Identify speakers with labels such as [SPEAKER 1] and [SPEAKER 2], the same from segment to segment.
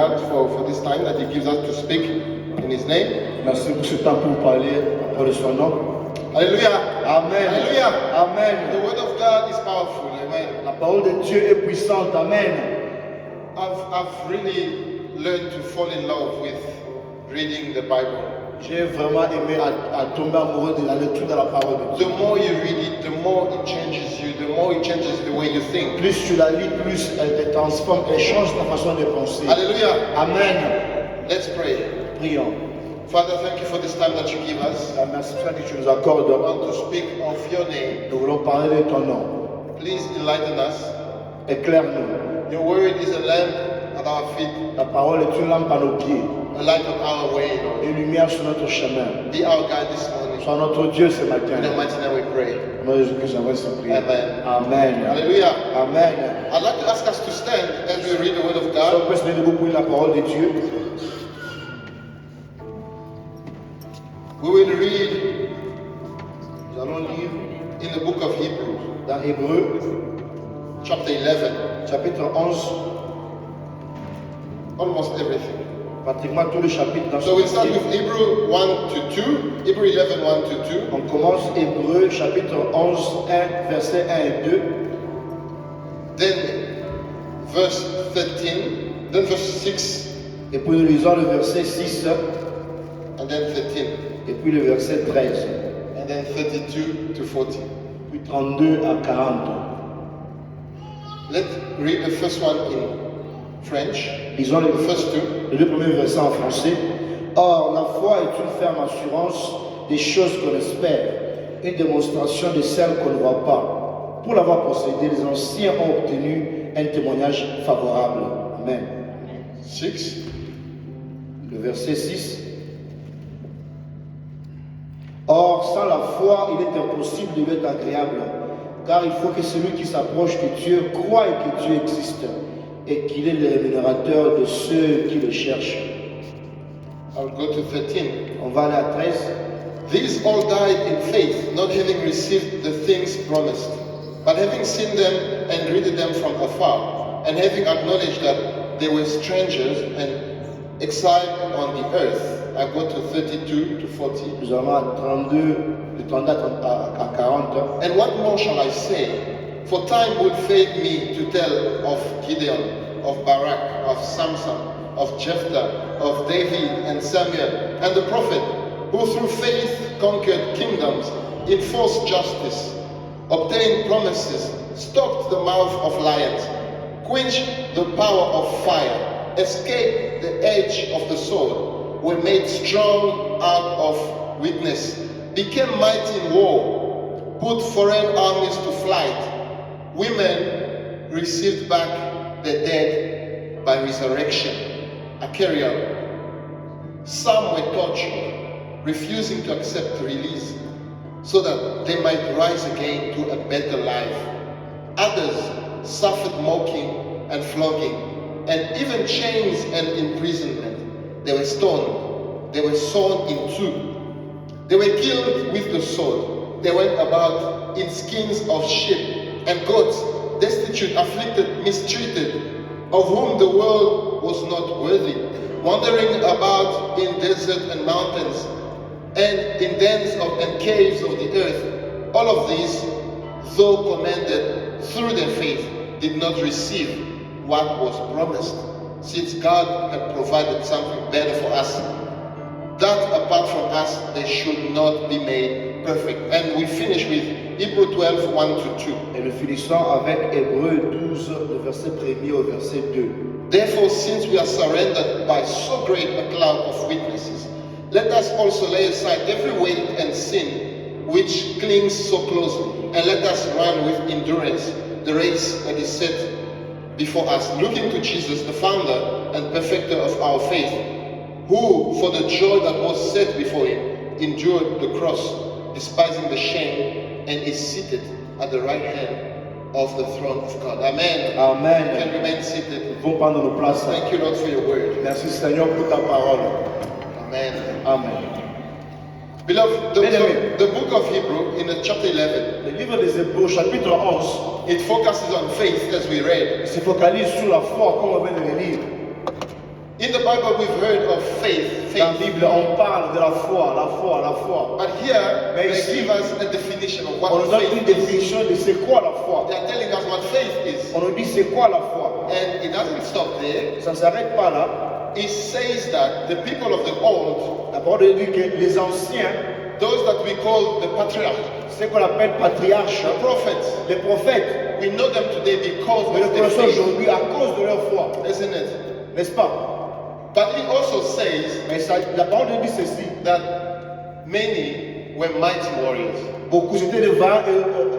[SPEAKER 1] God for this time that He gives us to speak in His name.
[SPEAKER 2] Merci pour ce temps pour parler de son nom.
[SPEAKER 1] Hallelujah.
[SPEAKER 2] Amen.
[SPEAKER 1] Hallelujah.
[SPEAKER 2] Amen.
[SPEAKER 1] The word of God is powerful. Amen.
[SPEAKER 2] La parole de Dieu est puissante. Amen.
[SPEAKER 1] I've really learned to fall in love with reading the Bible.
[SPEAKER 2] J'ai vraiment aimé à tomber amoureux de la lecture de la parole de Dieu.
[SPEAKER 1] The more you read it, the more it changes you, the more it changes the way you think.
[SPEAKER 2] Plus tu la lis, plus elle te transforme, elle change ta façon de penser.
[SPEAKER 1] Hallelujah.
[SPEAKER 2] Amen.
[SPEAKER 1] Let's pray.
[SPEAKER 2] Prions.
[SPEAKER 1] Father, thank you for this time that you give us.
[SPEAKER 2] Merci Frère que tu nous accordes.
[SPEAKER 1] We want to speak of your name.
[SPEAKER 2] Nous voulons parler de ton nom.
[SPEAKER 1] Please enlighten us.
[SPEAKER 2] Éclaire-nous.
[SPEAKER 1] Your word is a lamp at our feet,
[SPEAKER 2] Ta parole est une lampe à nos pieds,
[SPEAKER 1] a light on our way, Lord.
[SPEAKER 2] une lumière sur notre chemin.
[SPEAKER 1] Be our guide this morning.
[SPEAKER 2] Sois notre Dieu ce
[SPEAKER 1] In
[SPEAKER 2] matin.
[SPEAKER 1] the mighty name we pray.
[SPEAKER 2] Au nom de Jésus-Christ, j'aimerais se prier.
[SPEAKER 1] Amen.
[SPEAKER 2] Amen.
[SPEAKER 1] Hallelujah.
[SPEAKER 2] Amen.
[SPEAKER 1] I'd like to ask us to stand as we read the word of
[SPEAKER 2] Si
[SPEAKER 1] God.
[SPEAKER 2] on peut se mettre debout pour lire la parole de Dieu.
[SPEAKER 1] We will read
[SPEAKER 2] Nous allons lire
[SPEAKER 1] in the book of Hebrews,
[SPEAKER 2] dans Hébreux,
[SPEAKER 1] chapter 11,
[SPEAKER 2] chapitre 11,
[SPEAKER 1] almost everything.
[SPEAKER 2] pratiquement tout le chapitre dans
[SPEAKER 1] So
[SPEAKER 2] ce
[SPEAKER 1] we'll start
[SPEAKER 2] chapitre.
[SPEAKER 1] with Hebrew 1 to 2, Hebrew 11, 1 to 2.
[SPEAKER 2] On commence Hébreux, chapitre 11, 1, versets 1 et 2.
[SPEAKER 1] Then verse 13, then verse 6,
[SPEAKER 2] Et puis nous lisons le verset 6,
[SPEAKER 1] and then 13,
[SPEAKER 2] et puis le verset 13,
[SPEAKER 1] and then 32 to 40.
[SPEAKER 2] puis 32 à 40.
[SPEAKER 1] Let's read the first one in French,
[SPEAKER 2] Lisons
[SPEAKER 1] the first two.
[SPEAKER 2] les deux premiers versets en français. Or, la foi est une ferme assurance des choses qu'on espère, une démonstration de celles qu'on ne voit pas. Pour l'avoir possédé, les anciens ont obtenu un témoignage favorable. Amen.
[SPEAKER 1] 6,
[SPEAKER 2] Le verset 6. Or, sans la foi, il est impossible de lui être agréable, car il faut que celui qui s'approche de Dieu croie que Dieu existe et qu'il est le rémunérateur de ceux qui le cherchent.
[SPEAKER 1] I'll go to 13.
[SPEAKER 2] On va aller à 13.
[SPEAKER 1] These all died in faith, not having received the things promised, but having seen them and greeted them from afar, and having acknowledged that they were strangers and exiled on the earth. I go to 32 to 40.
[SPEAKER 2] Nous allons à 32, de 32 à 40.
[SPEAKER 1] And what more shall I say? For time would fail me to tell of Gideon, of Barak, of Samson, of Jephthah, of David and Samuel, and the prophet, who through faith conquered kingdoms, enforced justice, obtained promises, stopped the mouth of lions, quenched the power of fire, escaped the edge of the sword, were made strong out of weakness, became mighty in war, put foreign armies to flight. Women received back the dead by resurrection, a carrier. Some were tortured, refusing to accept release, so that they might rise again to a better life. Others suffered mocking and flogging, and even chains and imprisonment. They were stoned, they were sawn in two. They were killed with the sword. They went about in skins of sheep and goats, destitute, afflicted, mistreated, of whom the world was not worthy, wandering about in deserts and mountains, and in dens and caves of the earth. All of these, though commanded through their faith, did not receive what was promised, since God had provided something better for us, that apart from us they should not be made perfect. And we finish with Hebrews 12, 1 to 2.
[SPEAKER 2] Et nous finissons avec Hébreux 12, le verset 1er au verset 2.
[SPEAKER 1] Therefore, since we are surrendered by so great a cloud of witnesses, let us also lay aside every weight and sin which clings so closely, and let us run with endurance the race that is set before us, looking to Jesus, the founder and perfecter of our faith, who, for the joy that was set before him, endured the cross, despising the shame, and is seated at the right hand of the throne of God. Amen.
[SPEAKER 2] Amen.
[SPEAKER 1] Can remain seated.
[SPEAKER 2] Nous pouvons prendre nos places.
[SPEAKER 1] Thank you, Lord, for your word.
[SPEAKER 2] Merci Seigneur pour ta parole.
[SPEAKER 1] Amen.
[SPEAKER 2] Amen.
[SPEAKER 1] Beloved, the book of Hebrew in chapter 11,
[SPEAKER 2] Le livre des Hébreux, chapitre 11,
[SPEAKER 1] it focuses on faith as we read.
[SPEAKER 2] se focalise sur la foi comme on vient de le lire.
[SPEAKER 1] In the Bible, we've heard of faith,
[SPEAKER 2] Dans la
[SPEAKER 1] faith.
[SPEAKER 2] Bible, on parle de la foi, la foi, la foi.
[SPEAKER 1] But here,
[SPEAKER 2] Mais
[SPEAKER 1] they
[SPEAKER 2] ici,
[SPEAKER 1] give us a definition of
[SPEAKER 2] On
[SPEAKER 1] what
[SPEAKER 2] nous donne
[SPEAKER 1] faith
[SPEAKER 2] une
[SPEAKER 1] is.
[SPEAKER 2] définition de c'est quoi la foi.
[SPEAKER 1] They are telling us what faith is.
[SPEAKER 2] On nous dit c'est quoi la foi.
[SPEAKER 1] And it doesn't stop there.
[SPEAKER 2] Ça ne s'arrête pas là.
[SPEAKER 1] It says that the people of the old,
[SPEAKER 2] La parole de Dieu dit que les anciens,
[SPEAKER 1] those that we call the patriarchs,
[SPEAKER 2] ce qu'on appelle patriarches,
[SPEAKER 1] the prophets,
[SPEAKER 2] les prophètes,
[SPEAKER 1] we know them today because
[SPEAKER 2] nous les
[SPEAKER 1] of their
[SPEAKER 2] connaissons
[SPEAKER 1] faith,
[SPEAKER 2] aujourd'hui à cause de leur foi.
[SPEAKER 1] isn't it?
[SPEAKER 2] N'est-ce pas?
[SPEAKER 1] But it also says
[SPEAKER 2] Mais la parole de Dieu dit ceci.
[SPEAKER 1] that many were mighty warriors.
[SPEAKER 2] Beaucoup étaient de vaillants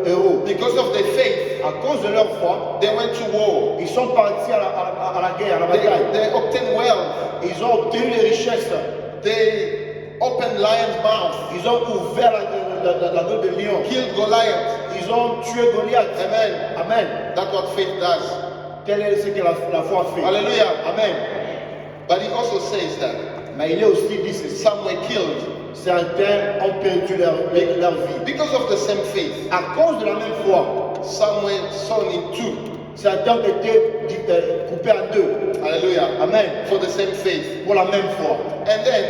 [SPEAKER 2] héros.
[SPEAKER 1] Because of their faith,
[SPEAKER 2] À cause de leur foi,
[SPEAKER 1] they went to war.
[SPEAKER 2] ils sont partis à la guerre, à la
[SPEAKER 1] They,
[SPEAKER 2] bataille.
[SPEAKER 1] they obtained wealth.
[SPEAKER 2] Ils ont obtenu les richesses.
[SPEAKER 1] They opened lion's mouth,
[SPEAKER 2] Ils ont ouvert la gueule de lion.
[SPEAKER 1] killed Goliath.
[SPEAKER 2] Ils ont tué Goliath.
[SPEAKER 1] Amen.
[SPEAKER 2] Amen.
[SPEAKER 1] That's what faith does.
[SPEAKER 2] Quel est ce que la foi fait?
[SPEAKER 1] Hallelujah.
[SPEAKER 2] Amen.
[SPEAKER 1] But he also says that
[SPEAKER 2] Mais il est aussi dit ceci.
[SPEAKER 1] some were killed
[SPEAKER 2] Certains ont perdu leur vie.
[SPEAKER 1] because of the same faith.
[SPEAKER 2] À cause de la même foi,
[SPEAKER 1] Some were sawn in two.
[SPEAKER 2] certains ont été coupés en deux.
[SPEAKER 1] Hallelujah.
[SPEAKER 2] Amen.
[SPEAKER 1] For the same faith.
[SPEAKER 2] Pour la même foi.
[SPEAKER 1] And then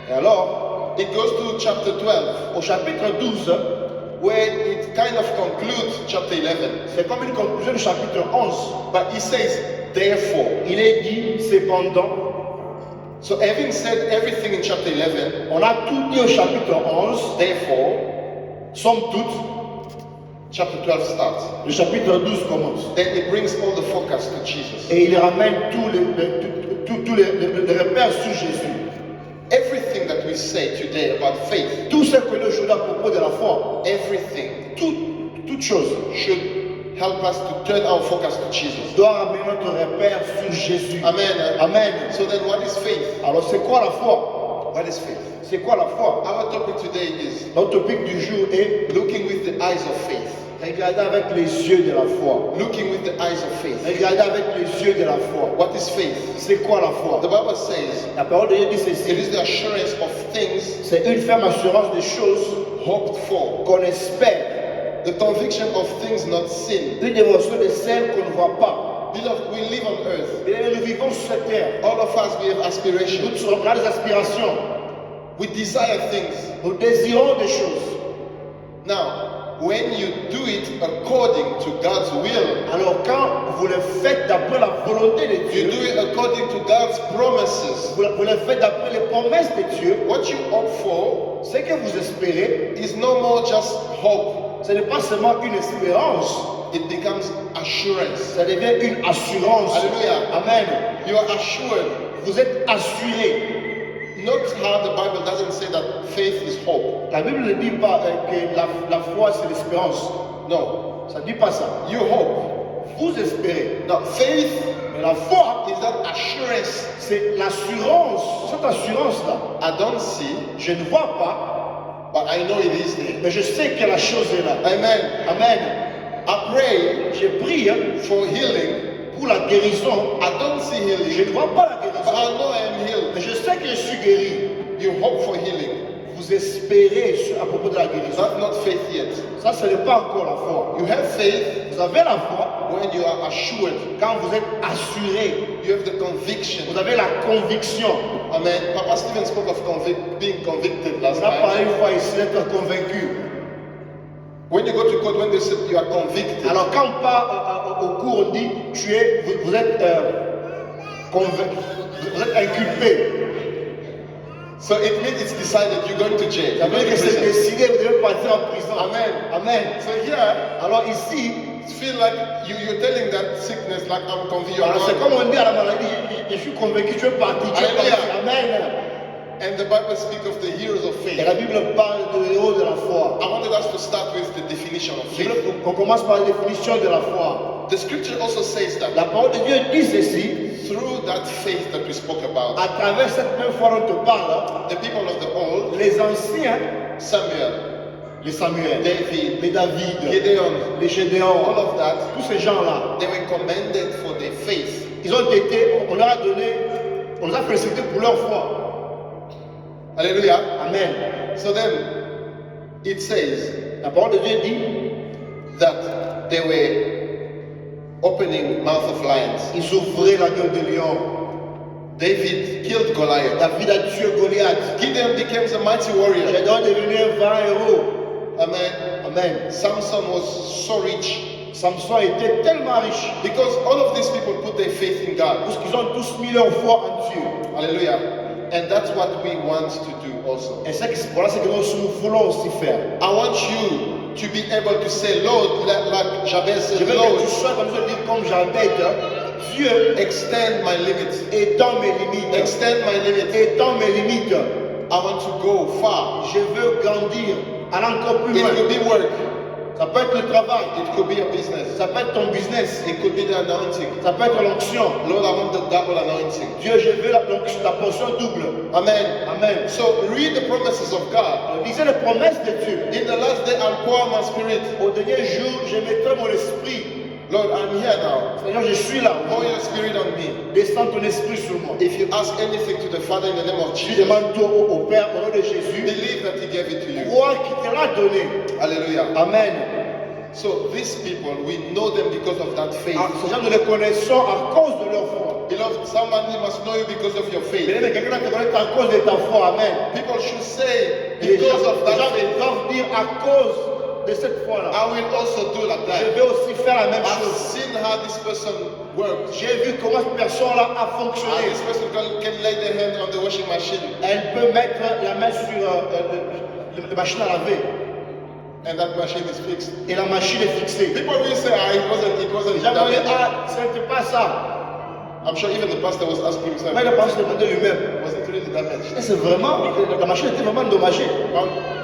[SPEAKER 2] Et alors,
[SPEAKER 1] it goes to chapter 12,
[SPEAKER 2] au chapitre 12,
[SPEAKER 1] where it kind of concludes chapter 11.
[SPEAKER 2] c'est comme une conclusion du chapitre 11.
[SPEAKER 1] But he says, therefore.
[SPEAKER 2] Il est dit, cependant,
[SPEAKER 1] So having said everything in chapter 11,
[SPEAKER 2] on a tout dit au chapitre 11,
[SPEAKER 1] therefore,
[SPEAKER 2] somme toute,
[SPEAKER 1] chapter 12 starts.
[SPEAKER 2] le chapitre 12 commence.
[SPEAKER 1] Then it brings all the focus to Jesus.
[SPEAKER 2] Et il ramène tous les repères sur Jésus.
[SPEAKER 1] Everything that we say today about faith,
[SPEAKER 2] Tout ce que nous jouons à propos de la foi,
[SPEAKER 1] everything
[SPEAKER 2] toute chose
[SPEAKER 1] should help us to turn our focus to Jesus.
[SPEAKER 2] doit ramener notre repère sur Jésus.
[SPEAKER 1] Amen.
[SPEAKER 2] Amen.
[SPEAKER 1] So then what is faith?
[SPEAKER 2] Alors c'est quoi la foi?
[SPEAKER 1] What is faith?
[SPEAKER 2] C'est quoi la foi?
[SPEAKER 1] Our topic today is
[SPEAKER 2] Notre topic du jour est
[SPEAKER 1] looking with the eyes of faith.
[SPEAKER 2] regarder avec les yeux de la foi.
[SPEAKER 1] Looking with the eyes of faith.
[SPEAKER 2] Regarder avec les yeux de la foi.
[SPEAKER 1] What is faith?
[SPEAKER 2] C'est quoi la foi?
[SPEAKER 1] The Bible says
[SPEAKER 2] La parole de Dieu dit
[SPEAKER 1] it
[SPEAKER 2] ceci.
[SPEAKER 1] is the assurance of things
[SPEAKER 2] C'est une ferme assurance des choses
[SPEAKER 1] hoped for,
[SPEAKER 2] qu'on espère.
[SPEAKER 1] the conviction of things not seen.
[SPEAKER 2] Une dévotion de celles qu'on ne voit pas.
[SPEAKER 1] Beloved, we live on earth.
[SPEAKER 2] Et nous vivons sur cette terre.
[SPEAKER 1] All of us, we have
[SPEAKER 2] Nous
[SPEAKER 1] aspirations.
[SPEAKER 2] on a des aspirations.
[SPEAKER 1] We desire things.
[SPEAKER 2] Nous désirons des choses.
[SPEAKER 1] Now, when you do it according to God's will,
[SPEAKER 2] Alors quand vous le faites d'après la volonté de
[SPEAKER 1] you
[SPEAKER 2] Dieu,
[SPEAKER 1] do it according to God's promises.
[SPEAKER 2] vous le faites d'après les promesses de Dieu,
[SPEAKER 1] What you hope for
[SPEAKER 2] ce que vous espérez,
[SPEAKER 1] is no more just hope.
[SPEAKER 2] ce n'est pas seulement une espérance,
[SPEAKER 1] It becomes assurance.
[SPEAKER 2] ça devient une assurance.
[SPEAKER 1] Alléluia.
[SPEAKER 2] Amen.
[SPEAKER 1] You are assured.
[SPEAKER 2] Vous êtes assuré.
[SPEAKER 1] Note how the Bible doesn't say that faith is hope.
[SPEAKER 2] La Bible ne dit pas que la foi c'est l'espérance.
[SPEAKER 1] No.
[SPEAKER 2] Ça ne dit pas ça.
[SPEAKER 1] You hope.
[SPEAKER 2] Vous espérez.
[SPEAKER 1] Now, faith
[SPEAKER 2] Mais la foi,
[SPEAKER 1] is that assurance.
[SPEAKER 2] c'est l'assurance. Cette assurance-là,
[SPEAKER 1] I don't see,
[SPEAKER 2] je ne vois pas,
[SPEAKER 1] but I know it is there.
[SPEAKER 2] mais je sais que la chose est là.
[SPEAKER 1] Amen.
[SPEAKER 2] Amen.
[SPEAKER 1] I pray
[SPEAKER 2] Je prie
[SPEAKER 1] for healing.
[SPEAKER 2] pour la guérison.
[SPEAKER 1] I don't see
[SPEAKER 2] Je
[SPEAKER 1] healing,
[SPEAKER 2] ne vois pas la
[SPEAKER 1] but
[SPEAKER 2] guérison,
[SPEAKER 1] I know I am healed.
[SPEAKER 2] mais je sais que je suis guéri.
[SPEAKER 1] You hope for healing.
[SPEAKER 2] Vous espérez à propos de la guérison.
[SPEAKER 1] That's not faith yet.
[SPEAKER 2] Ça, ce n'est pas encore la foi.
[SPEAKER 1] You have faith
[SPEAKER 2] Vous avez la foi
[SPEAKER 1] when you are assured.
[SPEAKER 2] quand vous êtes assuré.
[SPEAKER 1] You have the conviction.
[SPEAKER 2] Vous avez la conviction.
[SPEAKER 1] Amen. Papa Stephen spoke of being convicted last
[SPEAKER 2] On a parlé
[SPEAKER 1] time.
[SPEAKER 2] une fois ici d'être convaincu.
[SPEAKER 1] When you go to court, when they say you are convicted,
[SPEAKER 2] Alors quand on part au cours, on dit vous êtes vous êtes inculpé.
[SPEAKER 1] so it means it's decided you're going to jail.
[SPEAKER 2] Ça
[SPEAKER 1] You're
[SPEAKER 2] veut
[SPEAKER 1] going
[SPEAKER 2] dire
[SPEAKER 1] to
[SPEAKER 2] que c'est
[SPEAKER 1] prison.
[SPEAKER 2] décidé, vous devez partir en prison.
[SPEAKER 1] Amen.
[SPEAKER 2] Amen.
[SPEAKER 1] So here,
[SPEAKER 2] Alors ici,
[SPEAKER 1] it feel like you're telling that sickness like I'm convinced.
[SPEAKER 2] alors c'est comme on dit à la maladie, je suis convaincu, tu veux partir, tu veux
[SPEAKER 1] Alléluia.
[SPEAKER 2] partir. Amen.
[SPEAKER 1] And the Bible speaks of the heroes of
[SPEAKER 2] Et
[SPEAKER 1] faith.
[SPEAKER 2] la Bible parle de héros de la foi.
[SPEAKER 1] I wanted us to start with the definition of
[SPEAKER 2] Je
[SPEAKER 1] faith.
[SPEAKER 2] veux qu'on commence par la définition de la foi.
[SPEAKER 1] The scripture also says that
[SPEAKER 2] La parole de Dieu dit ceci,
[SPEAKER 1] through that faith that we spoke about,
[SPEAKER 2] à travers cette même foi dont on parle,
[SPEAKER 1] the people of the old,
[SPEAKER 2] les anciens,
[SPEAKER 1] Samuel,
[SPEAKER 2] les Samuel,
[SPEAKER 1] David,
[SPEAKER 2] les David,
[SPEAKER 1] Gideon,
[SPEAKER 2] les Gédéons,
[SPEAKER 1] all of that,
[SPEAKER 2] tous ces gens-là,
[SPEAKER 1] they were commended for their faith.
[SPEAKER 2] ils ont été, on leur a donné, on les a félicités pour leur foi.
[SPEAKER 1] Hallelujah.
[SPEAKER 2] Amen.
[SPEAKER 1] So then it says
[SPEAKER 2] La parole de Dieu dit,
[SPEAKER 1] that they were opening mouth of lions.
[SPEAKER 2] ils ouvraient la gueule de lion.
[SPEAKER 1] David killed Goliath.
[SPEAKER 2] David a tué Goliath.
[SPEAKER 1] Gideon became a mighty warrior.
[SPEAKER 2] Gédéon est devenu un vaillant héros.
[SPEAKER 1] Amen.
[SPEAKER 2] Amen.
[SPEAKER 1] Samson was so rich
[SPEAKER 2] Samson était tellement riche
[SPEAKER 1] because all of these people put their faith in God.
[SPEAKER 2] parce qu'ils ont tous mis leur foi en Dieu.
[SPEAKER 1] Hallelujah. And that's what we want to do also.
[SPEAKER 2] Et c'est voilà ce que nous voulons aussi faire.
[SPEAKER 1] I want you to be able to say, Lord, like Jabez
[SPEAKER 2] Je
[SPEAKER 1] said,
[SPEAKER 2] veux que
[SPEAKER 1] Lord,
[SPEAKER 2] tu sois comme ça, dire comme Jabez, Dieu
[SPEAKER 1] extend my limits.
[SPEAKER 2] étend mes limites.
[SPEAKER 1] Extend my limits.
[SPEAKER 2] Étend mes limites.
[SPEAKER 1] I want to go far.
[SPEAKER 2] Je veux grandir, aller encore plus
[SPEAKER 1] It
[SPEAKER 2] loin.
[SPEAKER 1] could be work.
[SPEAKER 2] Ça peut être le travail,
[SPEAKER 1] It could be a business.
[SPEAKER 2] ça peut être ton business,
[SPEAKER 1] It could be the anointing.
[SPEAKER 2] ça peut être l'onction.
[SPEAKER 1] Lord, I want the double anointing.
[SPEAKER 2] Dieu, je veux la portion double.
[SPEAKER 1] Amen.
[SPEAKER 2] Amen.
[SPEAKER 1] So read the promises of God.
[SPEAKER 2] Lisez les promesses de Dieu.
[SPEAKER 1] In the last day, I'll pour out my spirit.
[SPEAKER 2] Au dernier jour, je mettrai mon esprit.
[SPEAKER 1] Lord, I'm here now.
[SPEAKER 2] Seigneur, je suis là.
[SPEAKER 1] Pour your spirit on me.
[SPEAKER 2] Descends ton esprit sur moi.
[SPEAKER 1] If you ask anything to the Father in the name of
[SPEAKER 2] Tu
[SPEAKER 1] Jesus,
[SPEAKER 2] demandes tout au Père au nom de Jésus.
[SPEAKER 1] believe that He gave it to you.
[SPEAKER 2] Crois qu'il te l'a donné.
[SPEAKER 1] Hallelujah.
[SPEAKER 2] Amen.
[SPEAKER 1] So these people, we know them because of that faith.
[SPEAKER 2] Ah, ces gens, nous les connaissons à cause de leur foi.
[SPEAKER 1] Beloved, somebody must know you because of your faith.
[SPEAKER 2] Mais quelqu'un te connaît à cause de ta foi. Amen.
[SPEAKER 1] People should say,
[SPEAKER 2] Les gens,
[SPEAKER 1] because of
[SPEAKER 2] les
[SPEAKER 1] that
[SPEAKER 2] gens
[SPEAKER 1] faith,
[SPEAKER 2] doivent dire à cause de cette foi-là.
[SPEAKER 1] I will also do like
[SPEAKER 2] Je
[SPEAKER 1] that.
[SPEAKER 2] vais aussi faire la même
[SPEAKER 1] I've
[SPEAKER 2] chose.
[SPEAKER 1] seen how this person works.
[SPEAKER 2] J'ai vu comment cette personne-là a
[SPEAKER 1] How
[SPEAKER 2] fonctionné.
[SPEAKER 1] this person can lay their hand on the washing machine
[SPEAKER 2] Elle peut mettre la main sur la machine à laver.
[SPEAKER 1] and that machine is fixed.
[SPEAKER 2] Et la machine est fixée.
[SPEAKER 1] People will say, it wasn't
[SPEAKER 2] Les gens vont dire,
[SPEAKER 1] damaged.
[SPEAKER 2] ah, ce n'était pas ça.
[SPEAKER 1] I'm sure even the pastor was asking himself,
[SPEAKER 2] Mais il a pas se demander lui-même.
[SPEAKER 1] was it really damaged?
[SPEAKER 2] Et c'est vraiment, la machine était vraiment endommagée.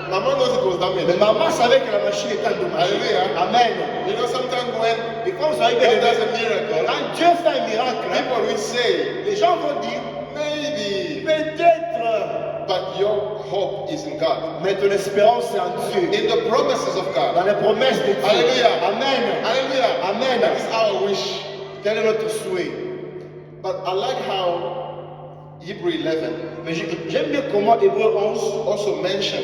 [SPEAKER 1] Mama knows it was
[SPEAKER 2] Mais
[SPEAKER 1] damaged.
[SPEAKER 2] maman savait que la machine était endommagée.
[SPEAKER 1] Alléluia.
[SPEAKER 2] Amen.
[SPEAKER 1] You know, sometimes when
[SPEAKER 2] Et quand vous savez que
[SPEAKER 1] God does a miracle,
[SPEAKER 2] quand Dieu fait un miracle,
[SPEAKER 1] people will say,
[SPEAKER 2] les gens vont dire,
[SPEAKER 1] maybe,
[SPEAKER 2] peut-être,
[SPEAKER 1] but your hope is in God.
[SPEAKER 2] mais ton espérance est en Dieu.
[SPEAKER 1] In the promises of God.
[SPEAKER 2] Dans les promesses de Dieu.
[SPEAKER 1] Alléluia.
[SPEAKER 2] Amen.
[SPEAKER 1] Hallelujah.
[SPEAKER 2] Amen.
[SPEAKER 1] That is our wish.
[SPEAKER 2] Quel est notre souhait?
[SPEAKER 1] But I like how Hebrew 11
[SPEAKER 2] Mais j'aime bien comment Hébreu 11
[SPEAKER 1] also mentions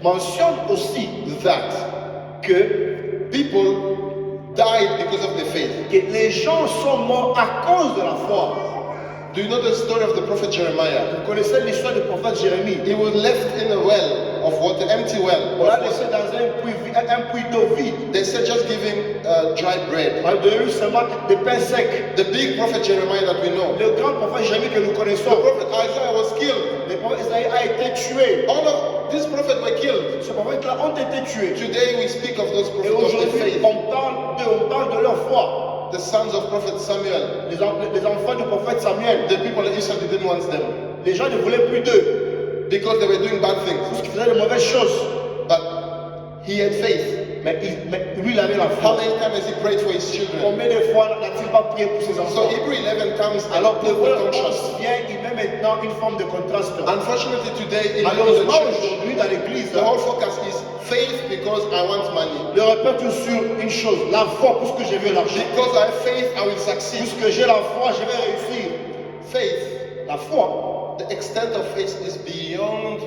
[SPEAKER 2] mentionne aussi
[SPEAKER 1] that
[SPEAKER 2] que
[SPEAKER 1] people died because of the faith.
[SPEAKER 2] les gens sont morts à cause de la foi.
[SPEAKER 1] Do you know the story of the prophet Jeremiah?
[SPEAKER 2] Vous connaissez l'histoire du prophète Jérémie.
[SPEAKER 1] He was left in a well of water, empty well.
[SPEAKER 2] On l'a laissé dans un puits d'eau vide.
[SPEAKER 1] They said just give him dry bread.
[SPEAKER 2] On lui a donné seulement des pains secs.
[SPEAKER 1] The big prophet Jeremiah that we know.
[SPEAKER 2] Le grand prophète Jérémie que nous
[SPEAKER 1] The
[SPEAKER 2] connaissons,
[SPEAKER 1] prophet Isaiah was killed.
[SPEAKER 2] le prophète Isaïe a été tué.
[SPEAKER 1] All of these prophets were killed.
[SPEAKER 2] Ces prophètes-là ont été tués.
[SPEAKER 1] Today we speak of those
[SPEAKER 2] Et
[SPEAKER 1] prophets of the
[SPEAKER 2] aujourd'hui,
[SPEAKER 1] faith.
[SPEAKER 2] on parle de leur foi.
[SPEAKER 1] The sons of prophet Samuel.
[SPEAKER 2] Les enfants du prophète Samuel.
[SPEAKER 1] The people of Israel didn't want them
[SPEAKER 2] Les gens ne voulaient plus d'eux
[SPEAKER 1] because they were doing bad things.
[SPEAKER 2] parce qu'ils faisaient de mauvaises choses.
[SPEAKER 1] But he had faith.
[SPEAKER 2] Mais lui, il avait la
[SPEAKER 1] How
[SPEAKER 2] foi.
[SPEAKER 1] many times has he prayed for his children?
[SPEAKER 2] Combien de fois n'a-t-il pas prié pour ses
[SPEAKER 1] So
[SPEAKER 2] enfants?
[SPEAKER 1] Hebrew 11 comes and
[SPEAKER 2] Alors que
[SPEAKER 1] put the contrast.
[SPEAKER 2] vient, il met maintenant une forme de contraste.
[SPEAKER 1] Unfortunately today in the
[SPEAKER 2] Malheureusement,
[SPEAKER 1] church,
[SPEAKER 2] aujourd'hui, dans l'église,
[SPEAKER 1] the whole focus is faith because I want money.
[SPEAKER 2] le répète sur une chose, la foi, puisque je veux l'argent.
[SPEAKER 1] Because I have faith, I will succeed.
[SPEAKER 2] Puisque j'ai la foi, je vais réussir.
[SPEAKER 1] Faith,
[SPEAKER 2] La foi,
[SPEAKER 1] the extent of faith is beyond